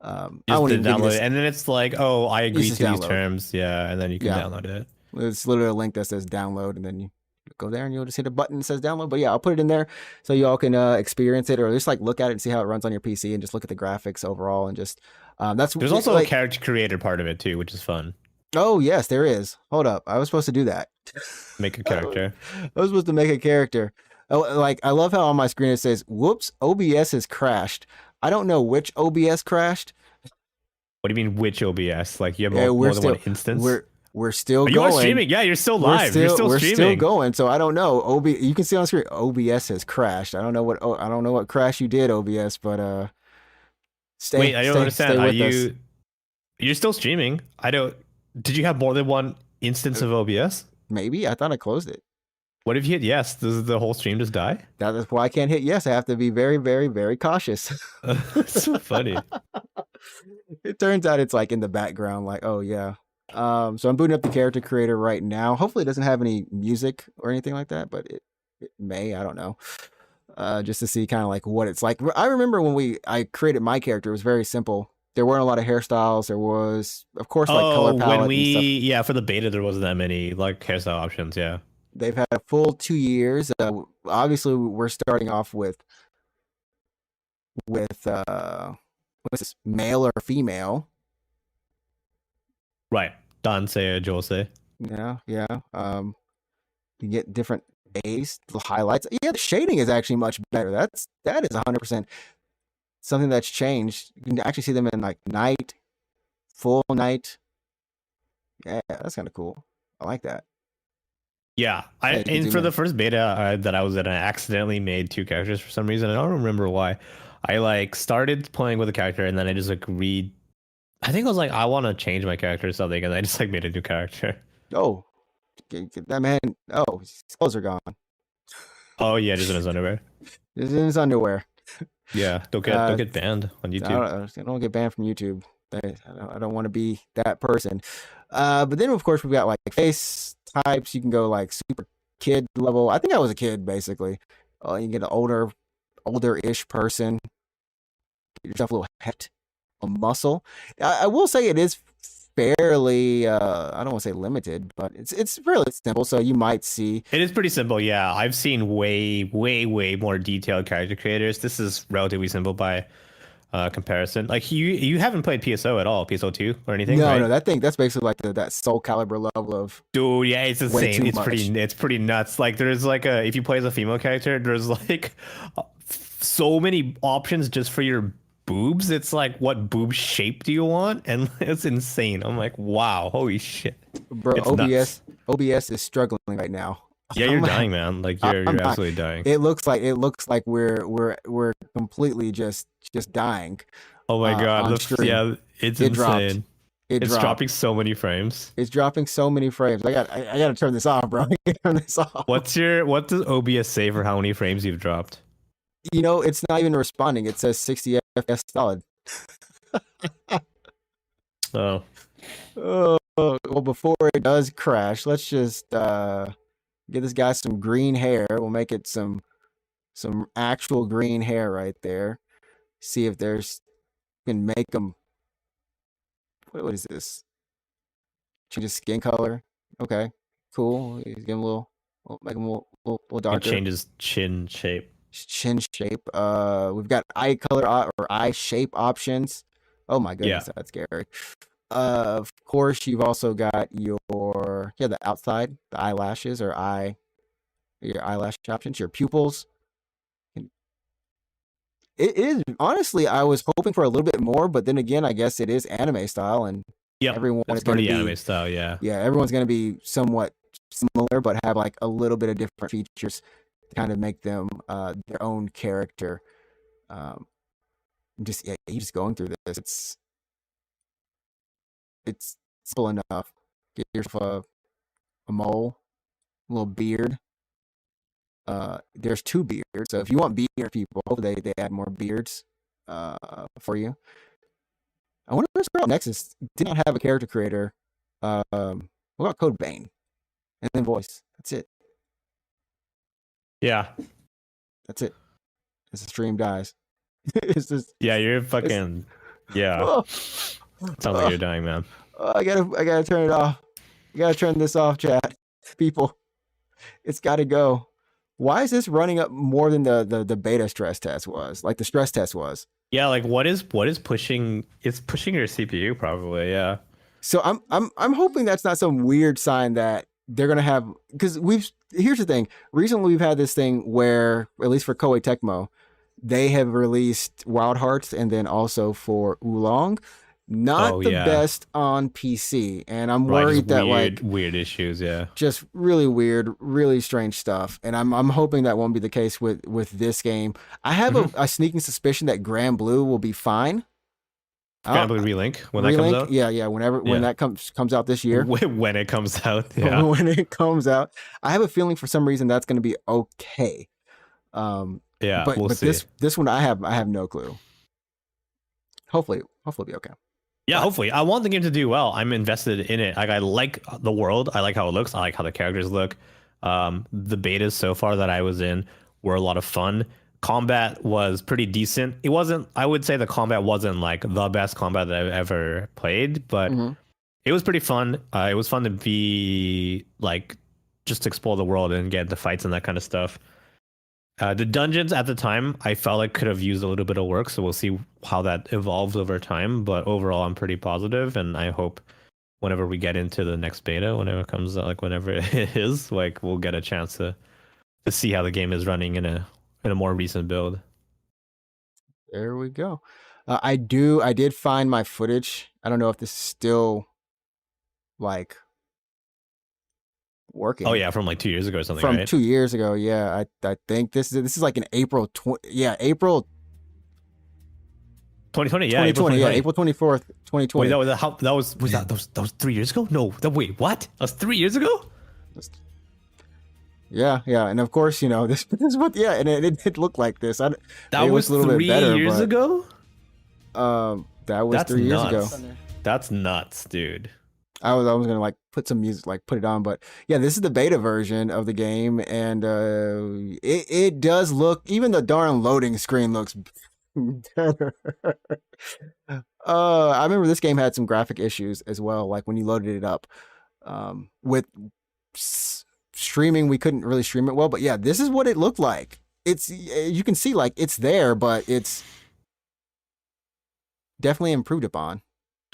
I
Just
won't
to
even give you
download
this.
it. And then it's like, oh, I
You
agree
just
to these
download.
terms. Yeah, and then you can
Yeah,
download it.
it's literally a link that says download, and then you go there and you'll just hit a button that says download. But yeah, I'll put it in there so y'all can experience it, or just like look at it and see how it runs on your PC, and just look at the graphics overall, and just that's
There's also a
like.
character creator part of it too, which is fun.
Oh yes, there is. Hold up, I was supposed to do that.
Make a
I was
character.
supposed to make a character. Oh, like I love how on my screen it says, "Whoops, OBS has crashed." I don't know which OBS crashed.
What do you mean which OBS? Like you have
We're
more than one
still
instance?
we're still
Oh, you are
going.
streaming. Yeah, you're still live. You're still
We're still
streaming.
going. So I don't know. You can see on screen OBS has crashed. I don't know what crash you did, OBS, but
Wait, I don't
stay
understand. Are
with us.
you're still streaming? I don't. Did you have more than one instance of OBS?
Maybe I thought I closed it.
What if you hit yes? Does the whole stream just die?
That is why I can't hit yes. I have to be very, very, very cautious.
It's so funny.
It turns out it's like in the background, like, oh yeah. So I'm booting up the character creator right now. Hopefully it doesn't have any music or anything like that, but it may, I don't know. Just to see kind of like what it's like. I remember when I created my character, it was very simple. There weren't a lot of hairstyles. There was, of course, like color
Oh,
palette and stuff.
yeah, for the beta there wasn't that many like hairstyle options. Yeah.
They've had a full 2 years. Obviously, we're starting off with what's this, male or female.
Right. Danse, Jose.
Yeah, yeah. You get different days, the highlights. Yeah, the shading is actually much better. That is 100% something that's changed. You can actually see them in like night, full night. Yeah, that's kind of cool. I like that.
Yeah,
Yeah, you can
and
zoom
for
in.
the first beta that I was in, I accidentally made two characters for some reason. I don't remember why. I like started playing with a character and then I just like I think I was like, I want to change my character or something, and I just like made a new character.
Oh, get that man. Oh, his clothes are gone.
Oh yeah, just in his underwear.
He's in his underwear.
Yeah, don't
Uh,
get banned on YouTube.
I don't get banned from YouTube. I don't want to be that person. But then of course we've got like face types. You can go like super kid level. I think I was a kid basically. You can get an older-ish person. Get yourself a little head, a muscle. I will say it is fairly. I don't want to say limited, but it's fairly simple. So you might see.
It is pretty simple, yeah. I've seen way more detailed character creators. This is relatively simple by comparison. Like you haven't played PSO at all, PSO 2 or anything,
No,
right?
no, that's basically like that Soul Calibur level of
Dude, yeah, it's
way
insane.
too much.
It's pretty nuts. Like there's like a if you play as a female character, there's like so many options just for your boobs. It's like what boob shape do you want? And it's insane. I'm like, wow, holy shit.
Bro,
It's nuts.
OBS is struggling right now.
Yeah, you're dying, man. Like
I'm
you're
dying.
absolutely dying.
It looks like we're completely just dying.
Oh my God.
On stream.
Yeah, it's
It dropped.
insane.
It
It's
dropped.
dropping so many frames.
It's dropping so many frames. I gotta turn this off, bro. I gotta turn this off.
What does OBS say for how many frames you've dropped?
You know, it's not even responding. It says 60 FPS solid.
Oh,
Oh, well, before it does crash, let's just get this guy some green hair. We'll make it some actual green hair right there. See if there's can make him. What is this? Change his skin color. Okay, cool. Give him a little, make him a little
it
darker.
changes chin shape.
Chin shape. We've got eye color or eye shape options. Oh my goodness,
Yeah.
that's scary. Of course, you've also got the outside, the eyelashes or your eyelash options, your pupils. It is honestly, I was hoping for a little bit more, but then again, I guess it is anime style, and
Yep.
everyone
It's
is going to
pretty
be
anime style, yeah.
everyone's going to be somewhat similar, but have like a little bit of different features to kind of make them their own character. Um, you just going through this. It's simple enough. Get yourself a mole, a little beard. There's two beards, so if you want beard people, they add more beards for you. I wonder if this girl Nexus did not have a character creator. What about Code Vein? And then voice. That's it.
Yeah.
That's it. As the stream dies. It's just
Yeah, you're fucking yeah.
oh,
Sounds like you're dying, man.
I gotta turn it off. I gotta turn this off, chat. People. It's gotta go. Why is this running up more than the beta stress test was? Like the stress test was.
Yeah, like what is pushing it's pushing your CPU probably, yeah.
So I'm hoping that's not some weird sign that they're gonna have, because here's the thing. Recently we've had this thing where, at least for Koei Tecmo, they have released Wild Hearts and then also for Oolong. Not the best on PC, and I'm worried that
weird issues, yeah.
Just really weird, really strange stuff. And I'm hoping that won't be the case with this game. I have a sneaking suspicion that Grand Blue will be fine.
Grand Blue Relink when that comes out?
Yeah, when that comes out this year.
When it comes out, yeah.
When it comes out. I have a feeling for some reason that's going to be okay.
Yeah,
but
we'll see.
this one I have no clue. Hopefully it'll be okay.
Yeah, hopefully. I want the game to do well. I'm invested in it. Like I like the world. I like how it looks. I like how the characters look. The betas so far that I was in were a lot of fun. Combat was pretty decent. It wasn't. I would say the combat wasn't like the best combat that I've ever played, but it was pretty fun. It was fun to be like just explore the world and get the fights and that kind of stuff. The dungeons at the time, I felt like could have used a little bit of work, so we'll see how that evolves over time. But overall, I'm pretty positive, and I hope whenever we get into the next beta, whenever it comes out, like whenever it is, like we'll get a chance to see how the game is running in a more recent build.
There we go. I did find my footage. I don't know if this is still like working.
Oh yeah, from like 2 years ago or something.
From
right?
2 years ago, yeah. I think this is like in April
2020. Yeah,
April 24th,
Wait,
2020.
that was 3 years ago? No, wait, what? That was 3 years ago?
Yeah, yeah, and of course, this is what. Yeah, and it looked like this.
That
Maybe it
was
was a little bit
3
better,
years
but
ago?
that was
That's
3 years ago.
nuts. That's nuts, dude.
I was gonna like put some music, like put it on, but yeah, this is the beta version of the game, and it does look, even the darn loading screen looks better. I remember this game had some graphic issues as well, like when you loaded it up. With streaming, we couldn't really stream it well, but yeah, this is what it looked like. You can see like it's there, but it's definitely improved upon.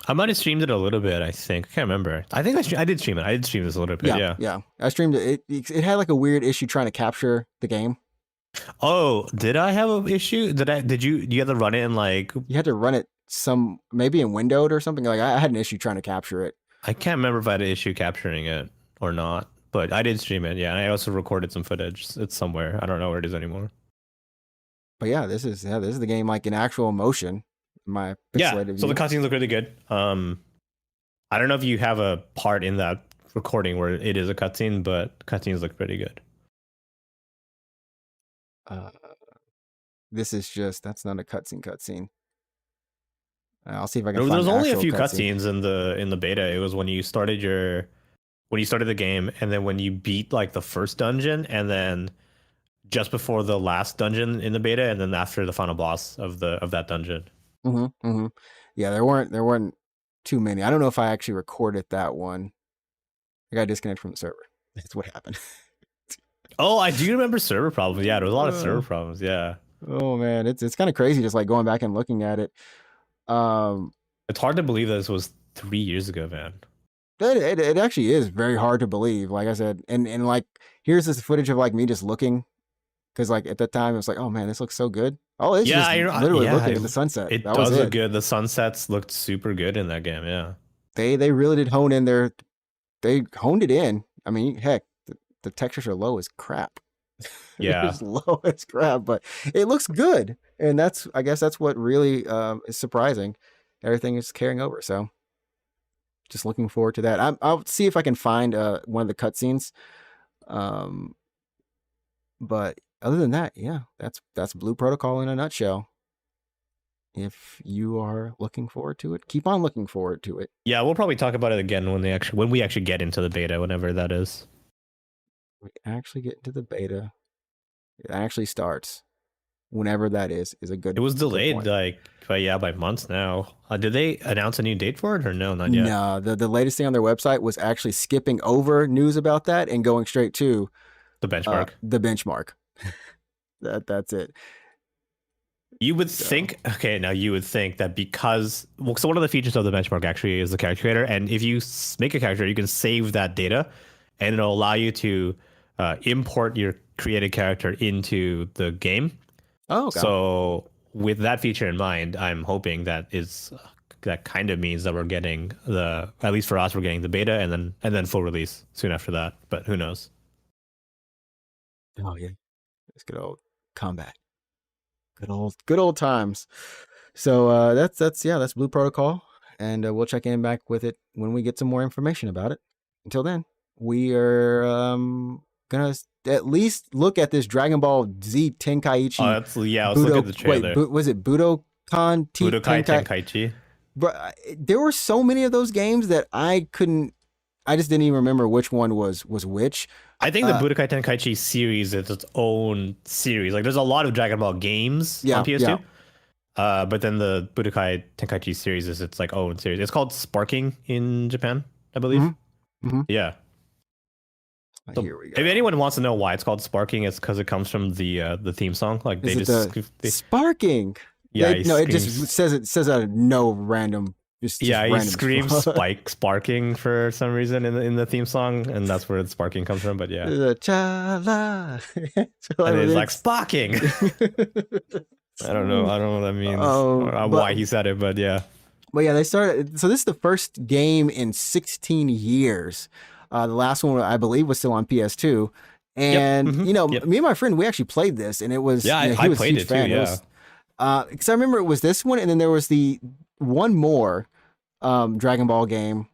I might have streamed it a little bit, I think. I can't remember. I think I did stream it. I did stream this a little bit, yeah.
Yeah. I streamed it. It had like a weird issue trying to capture the game.
Oh, did I have an issue? Do you have to run it in like...
You had to run it maybe in windowed or something. Like I had an issue trying to capture it.
I can't remember if I had an issue capturing it or not, but I did stream it, yeah. And I also recorded some footage. It's somewhere. I don't know where it is anymore.
But yeah, this is the game like in actual motion. My pixelated view.
So the cutscenes look really good. I don't know if you have a part in that recording where it is a cutscene, but cutscenes look pretty good.
This is that's not a cutscene. I'll see if I can find
There's only a few
cutscene.
cutscenes in the beta. It was when you started the game, and then when you beat like the first dungeon, and then just before the last dungeon in the beta, and then after the final boss of that dungeon.
Yeah, there weren't too many. I don't know if I actually recorded that one. I got disconnected from the server. That's what happened.
Oh, I do remember server problems. Yeah, there was a lot of server problems. Yeah.
Oh man, it's kind of crazy just like going back and looking at it.
It's hard to believe that this was 3 years ago, man.
It actually is very hard to believe. Like I said, and like here's this footage of like me just looking, because like at that time it was like, oh man, this looks so good. Oh, it's just literally looking at the sunset.
It does look good. The sunsets looked super good in that game. Yeah,
they really did hone in there. They honed it in. I mean, heck, the textures are low as crap.
Yeah,
it's low as crap, but it looks good, and I guess that's what really is surprising. Everything is carrying over, so just looking forward to that. I'll see if I can find one of the cutscenes. But other than that, yeah, that's Blue Protocol in a nutshell. If you are looking forward to it, keep on looking forward to it.
Yeah, we'll probably talk about it again when we actually get into the beta, whenever that is.
We actually get into the beta. It actually starts whenever that is a good.
It was delayed by months now. Did they announce a new date for it or no? Not yet.
No, the latest thing on their website was actually skipping over news about that and going straight to
the benchmark.
That's it.
You would think that because so one of the features of the benchmark actually is the character creator, and if you make a character, you can save that data, and it'll allow you to import your created character into the game.
Oh, okay.
So with that feature in mind, I'm hoping that kind of means that we're getting at least for us, we're getting the beta and then full release soon after that. But who knows?
Oh yeah, it's good old combat. Good old times. So that's Blue Protocol, and we'll check in back with it when we get some more information about it. Until then, we are gonna at least look at this Dragon Ball Z Tenkaichi.
Let's look at the trailer.
Wait, was it Budokai
Tenkaichi?
But there were so many of those games that I just didn't even remember which one was which.
I think the Budokai Tenkaichi series is its own series. Like, there's a lot of Dragon Ball games on PS2. Yeah. But then the Budokai Tenkaichi series is its like own series. It's called Sparking in Japan, I believe.
Mm-hmm.
Yeah. So
here we go.
If anyone wants to know why it's called Sparking, it's because it comes from the theme song. Like
Sparking.
Yeah.
It just says out of no random. He
screams sparking for some reason in the theme song, and that's where the sparking comes from. But yeah,
and
it's like sparking. I don't know what that means, why he said it, but yeah.
But yeah, they started. So this is the first game in 16 years. The last one I believe was still on PS2, and me and my friend, we actually played this, and it was he was
played
a huge fan. Because I remember it was this one, and then there was the one more Dragon Ball game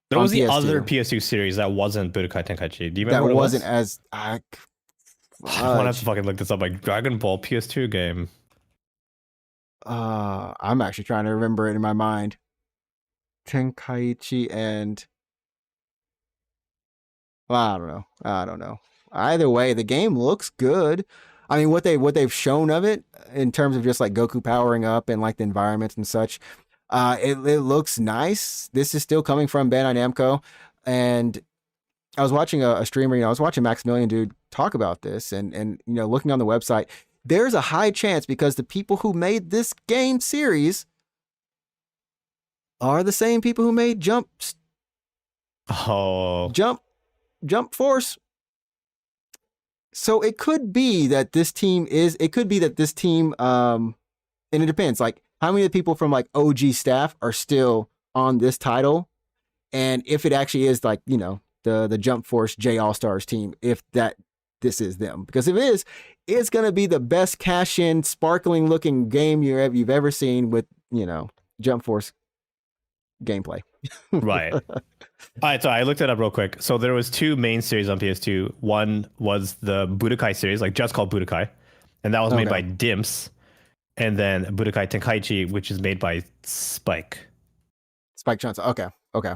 There
on
was the other
PS2
PS2 series that wasn't Budokai Tenkaichi. Do you remember
that
what it
wasn't
was?
as
I want to have to
fudge.
fucking look this up. Like Dragon Ball PS2 game.
I'm actually trying to remember it in my mind. Tenkaichi and well, I don't know. I don't know. Either way, the game looks good. I mean, what they've shown of it in terms of just like Goku powering up and like the environments and such, it looks nice. This is still coming from Bandai Namco, and I was watching a streamer. I was watching Maximilian dude talk about this, and looking on the website, there's a high chance because the people who made this game series are the same people who made
Oh,
Jump Jump Force. So it could be that this team and it depends like how many of the people from like OG staff are still on this title, and if it actually is like the Jump Force J All Stars team, if that this is them, because if it is, it's gonna be the best cash in sparkling looking game you've ever seen with Jump Force gameplay.
right. All right, so I looked it up real quick. So there was two main series on PS2. One was the Budokai series, like just called Budokai, and that was made
Okay.
by Dimps. And then Budokai Tenkaichi, which is made by Spike.
Spike Chunsoft. Okay.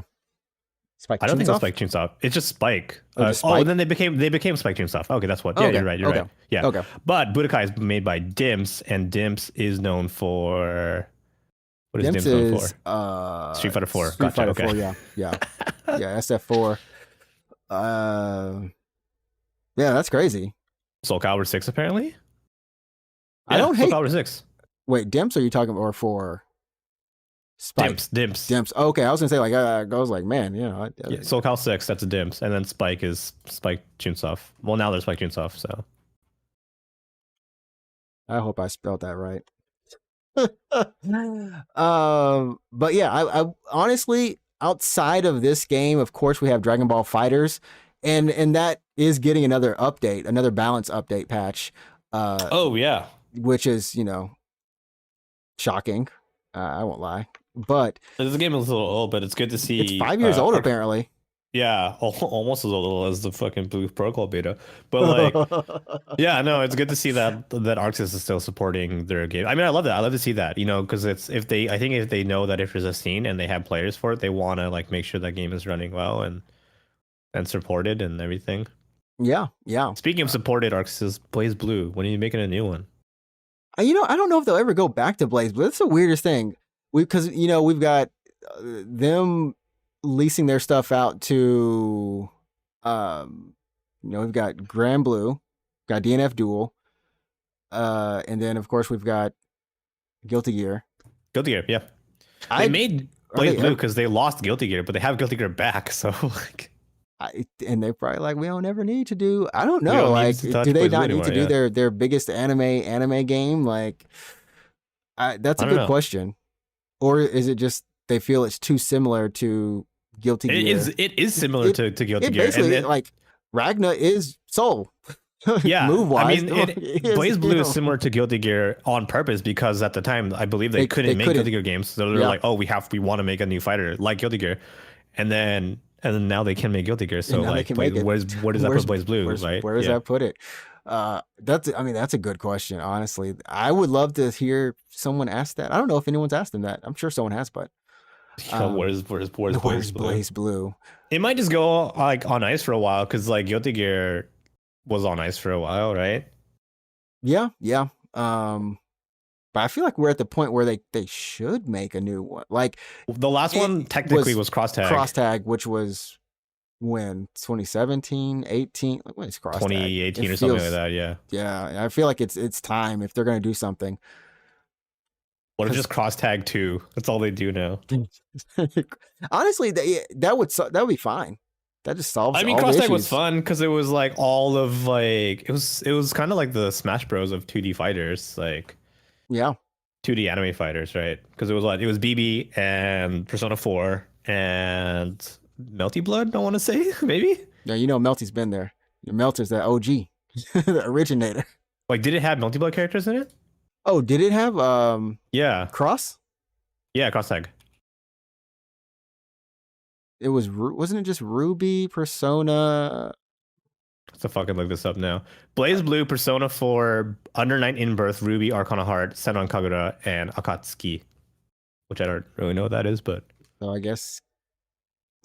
Spike
I don't think it's
Chunsoft.
Spike Chunsoft. It's just Spike.
Just Spike?
And then they became Spike Chunsoft. Okay, that's what. Yeah,
Okay.
you're right. You're
Okay.
right. Yeah.
Okay.
But Budokai is made by Dimps, and Dimps is known for what is
Dimps
Dimps known
is
for? Street Fighter 4.
Street
Gotcha.
Fighter
Okay.
4. Yeah. SF4. Uh, yeah, that's crazy.
Soul Calibur 6 apparently.
I
Yeah,
don't
Soul
hate.
Calibur 6.
Wait, Dimps? Are you talking or for Spike?
Dimps.
Dimps. Oh, okay, I was gonna say like I was like, man,
Yeah, Soul Cal 6, that's a Dimps. And then Spike is Spike Chunsoft. Well, now there's Spike Chunsoft, so.
I hope I spelled that right. But yeah, I honestly, outside of this game, of course, we have Dragon Ball Fighters, and that is getting another update, another balance update patch,
Oh, yeah.
which is shocking. I won't lie, but
This game is a little old, but it's good to see.
it's 5 years old apparently.
Yeah, almost as old as the fucking Blue Protocol beta. But like, yeah, no, it's good to see that Arxis is still supporting their game. I mean, I love that. I love to see that, because I think if they know that if there's a scene and they have players for it, they want to like make sure that game is running well and supported and everything.
Yeah.
Speaking of supported, Arxis, Blaze Blue. When are you making a new one?
I don't know if they'll ever go back to Blaze, but it's the weirdest thing. Because we've got them leasing their stuff out to, we've got Grand Blue, got DNF Duel, and then of course we've got Guilty Gear.
Guilty Gear, yeah. They made Blaze Blue because they lost Guilty Gear, but they have Guilty Gear back. So like,
and they're probably like, we don't ever need to do. I don't
We
know.
don't need
Like,
to touch
do they
Blaze
not
Blue
need to
anymore,
do
yeah.
their biggest anime game? Like, that's a
I don't
good
know.
question. Or is it just they feel it's too similar to Guilty Gear?
It is similar to Guilty
It
Gear.
basically like Ragna is Soul.
Yeah,
move wise.
I mean, Blaze Blue is similar to Guilty Gear on purpose because at the time I believe they couldn't make Guilty Gear games, so they're like, oh, we want to make a new fighter like Guilty Gear, and then now they can make Guilty Gear. So like, where does that put Blaze Blue? Right?
Where does that put it? That's a good question. Honestly, I would love to hear someone ask that. I don't know if anyone's asked them that. I'm sure someone has, but
Where's
Blaze Blue?
It might just go like on ice for a while because like Guilty Gear was on ice for a while, right?
Yeah. But I feel like we're at the point where they should make a new one. Like
The last one technically was Cross-Tag.
which was when 2017, 18. Like, when is Cross-Tag?
2018 or something like that. Yeah.
Yeah, I feel like it's time if they're gonna do something.
What if just Cross-Tag 2? That's all they do now.
Honestly, that would be fine. That just solves.
I mean,
all the
Cross-Tag was
issues.
fun because it was like all of like it was kind of like the Smash Bros of 2D fighters, like
Yeah,
2D anime fighters, right? Because it was BB and Persona 4 and Melty Blood. I want to say maybe.
yeah. Melty's been there. Melty's the OG, the originator.
Like, did it have Melty Blood characters in it?
Oh, did it have
Yeah,
Cross?
yeah, Cross-Tag.
it was wasn't it just Ruby, Persona?
Let's fucking look this up now. Blaze Blue, Persona 4, Under Night in Birth, Ruby, Arcana Heart, Senran Kagura, and Akatsuki. Which I don't really know what that is, but
So I guess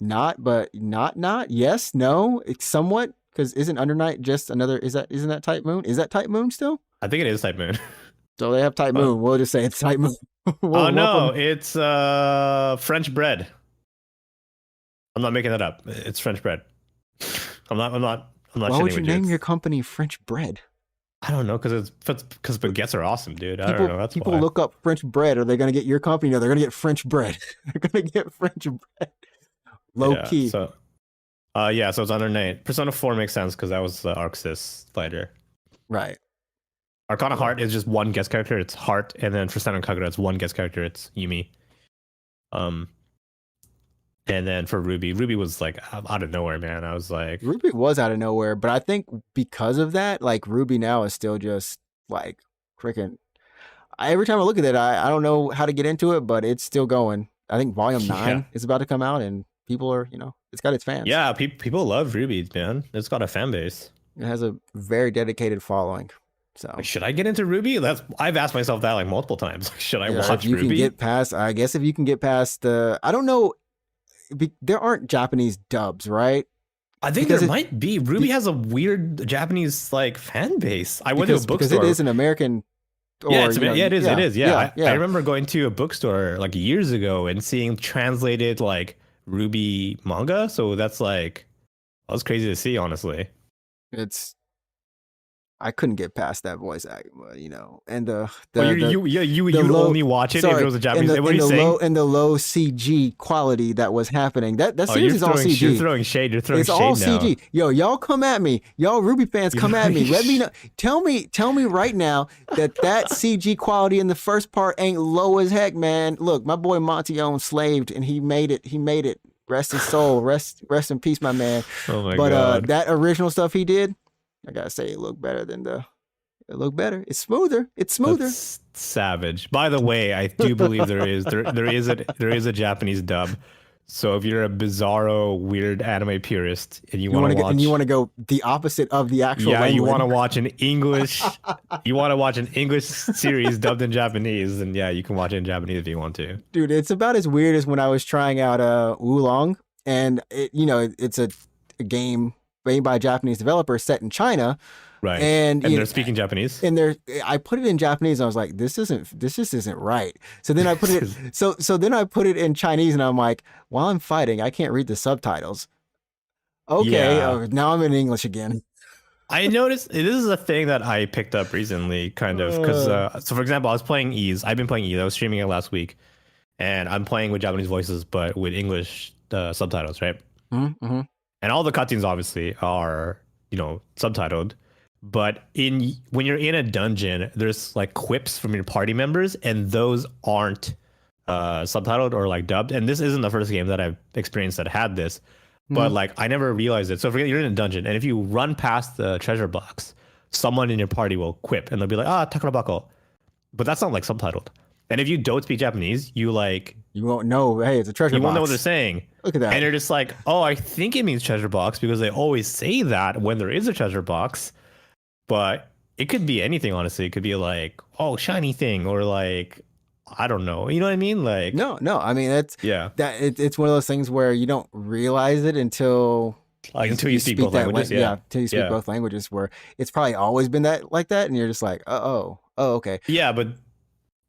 not, but not. Yes, no. It's somewhat because isn't Under Night just another? Isn't that Type Moon? Is that Type Moon still?
I think it is Type Moon.
So they have Type Moon. We'll just say it's Type Moon.
Oh no,
Welcome.
it's French bread. I'm not making that up. It's French bread. I'm not
Why would you
with
name
you.
your company French Bread?
I don't know, because baguettes are awesome, dude. I
People,
don't know. That's
people
why.
look up French bread. Are they going to get your company? No, they're going to get French bread. They're going to get French bread. Low key.
So, so it's Under Night. Persona 4 makes sense because that was the Arxis fighter.
Right.
Arcana Heart is just one guest character. It's Heart, and then for Senran Kagura, it's one guest character. It's Yumi. And then for Ruby was like out of nowhere, man. I was like,
Ruby was out of nowhere, but I think because of that, like Ruby now is still just like freaking. Every time I look at it, I don't know how to get into it, but it's still going. I think Volume 9 is about to come out, and people are, it's got its fans.
Yeah, people love Ruby, man. It's got a fan base.
It has a very dedicated following. So
like, should I get into Ruby? I've asked myself that like multiple times. Should I watch
if you
Ruby?
Can get past, I guess if you can get past the, I don't know, there aren't Japanese dubs, right?
I think there might be. Ruby has a weird Japanese like fan base. I went to a bookstore
because it is an American.
It is. Yeah. I remember going to a bookstore like years ago and seeing translated like Ruby manga. So that was crazy to see, honestly.
I couldn't get past that voice act, and
you'd only watch it if it was a Japanese.
And the low CG quality that was happening. That series is all CG.
You're throwing shade. It's
all CG. Yo, y'all come at me. Y'all Ruby fans, come at me. Let me know. Tell me right now that CG quality in the first part ain't low as heck, man. Look, my boy Monty slaved, and he made it. Rest his soul. Rest in peace, my man.
Oh my god.
That original stuff he did, I gotta say, it looked better. It's smoother.
That's savage. By the way, I do believe there is a Japanese dub. So if you're a bizarro, weird anime purist and you want
to go the opposite of the actual language.
You want to watch an English series dubbed in Japanese, then you can watch it in Japanese if you want to.
Dude, it's about as weird as when I was trying out Oolong, and it's a game made by a Japanese developer set in China.
Right.
And
they're speaking Japanese.
And I put it in Japanese, and I was like, this just isn't right. So then I put it then I put it in Chinese, and I'm like, while I'm fighting, I can't read the subtitles. Okay, now I'm in English again.
I noticed this is a thing that I picked up recently, kind of, because so for example, I was playing Ys. I've been playing Ys. I was streaming it last week, and I'm playing with Japanese voices, but with English subtitles, right?
Mm-hmm.
And all the cutscenes obviously are subtitled. But when you're in a dungeon, there's like quips from your party members, and those aren't subtitled or like dubbed. And this isn't the first game that I've experienced that had this, but like I never realized it. So if you're in a dungeon, and if you run past the treasure box, someone in your party will quip, and they'll be like, takarabako. But that's not like subtitled. And if you don't speak Japanese, you
won't know. Hey, it's a treasure box.
You won't know what they're saying.
Look at that.
And you're just like, I think it means treasure box because they always say that when there is a treasure box. But it could be anything, honestly. It could be like, shiny thing, or like, I don't know. You know what I mean? Like,
no. I mean, it's one of those things where you don't realize it until
you speak both languages.
Until you speak both languages, where it's probably always been like that, and you're just like, okay.
Yeah, but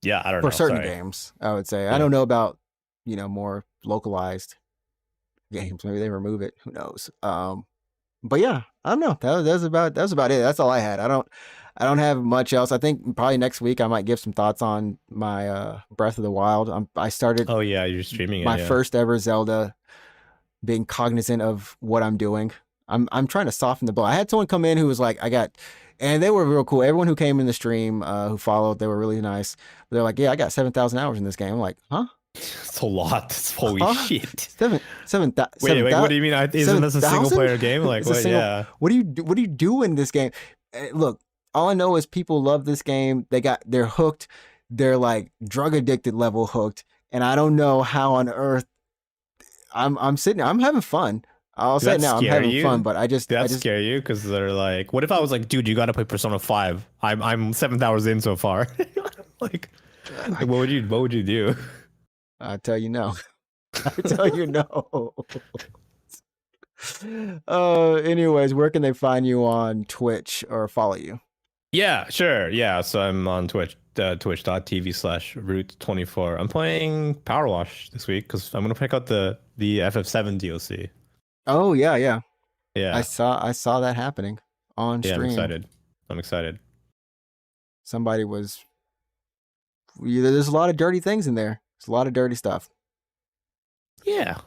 I don't know.
For certain games, I would say. I don't know about more localized games. Maybe they remove it. Who knows? But yeah, I don't know. That was about it. That's all I had. I don't have much else. I think probably next week I might give some thoughts on my Breath of the Wild. I started.
Oh yeah, you're streaming
my first ever Zelda. Being cognizant of what I'm doing. I'm trying to soften the blow. I had someone come in who was like, and they were real cool. Everyone who came in the stream, who followed, they were really nice. They're like, yeah, I got 7,000 hours in this game. I'm like, huh?
It's a lot. Holy shit.
7,000.
Wait, what do you mean? Isn't this a single player game? Like, what? Yeah.
What do you do in this game? Look, all I know is people love this game. They're hooked. They're like drug addicted level hooked. And I don't know how on earth I'm sitting. I'm having fun. I'll
Did
say
that
it now. I'm
scare
having
you?
fun, but I
Did that
just
scare you? Because they're like, what if I was like, dude, you got to play Persona 5. I'm 7 hours in so far. like,
I,
what would you do?
I tell you no. I tell you no. Anyways, where can they find you on Twitch or follow you?
Yeah, sure. Yeah, so I'm on Twitch, twitch.tv/root24. I'm playing Power Wash this week because I'm gonna pick out the FF7 DLC.
Oh yeah, yeah.
Yeah,
I saw that happening on
yeah, I'm
stream.
excited. I'm excited.
Somebody was. There's a lot of dirty things in there. There's a lot of dirty stuff.
Yeah,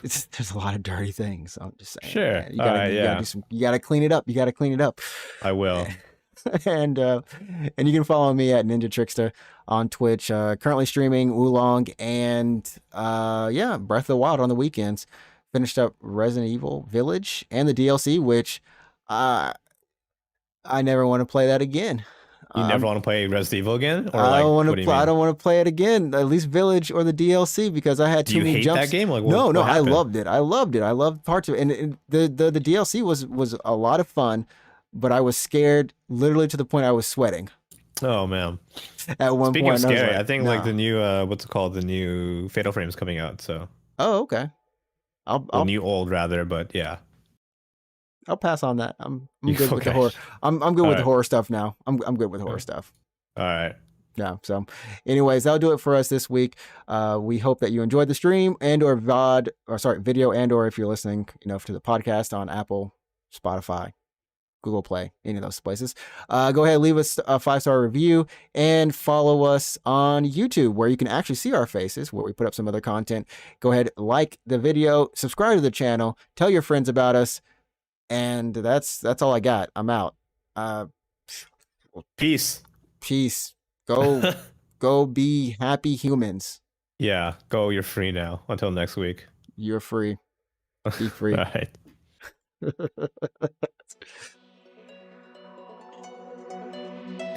There's a lot of dirty things. I'm just saying,
sure.
man.
All right,
You gotta
yeah,
do some. You gotta clean it up. You gotta clean it up.
I will.
and and you can follow me at NinjaTrixta on Twitch. Currently streaming Oolong and yeah, Breath of the Wild on the weekends. Finished up Resident Evil Village and the DLC, which uh, I never want to play that again.
You never want to play Resident Evil again, or
I
like,
don't want
what do you
to. I
mean?
don't want to play it again. At least Village or the DLC because I had
Do
too
you
many
hate that
jumps.
game? Like,
No, no,
what
I
happened?
loved it. I loved it. I loved parts of it, and the DLC was a lot of fun, but I was scared literally to the point I was sweating
Oh man.
at one
Speaking of
point. And I was
scary, I
like,
think like
nah.
the new what's it called? The new Fatal Frame's coming out. So,
Oh, okay. I'll
well,
I'll
new old rather, but yeah.
I'll pass on that. I'm
You
good with the
okay?
horror. I'm good
All
with the
right.
horror stuff now. I'm good with horror
All
stuff.
right.
Yeah. So, anyways, that'll do it for us this week. We hope that you enjoyed the stream and or VOD or sorry, video and or if you're listening, to the podcast on Apple, Spotify, Google Play, any of those places. Go ahead, leave us a 5-star review and follow us on YouTube where you can actually see our faces where we put up some other content. Go ahead, like the video, subscribe to the channel, tell your friends about us, and that's all I got. I'm out.
Peace.
Peace. Go be happy humans.
Yeah, go. You're free now. Until next week.
You're free. Be free.
All right.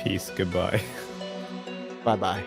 Peace. Goodbye.
Bye-bye.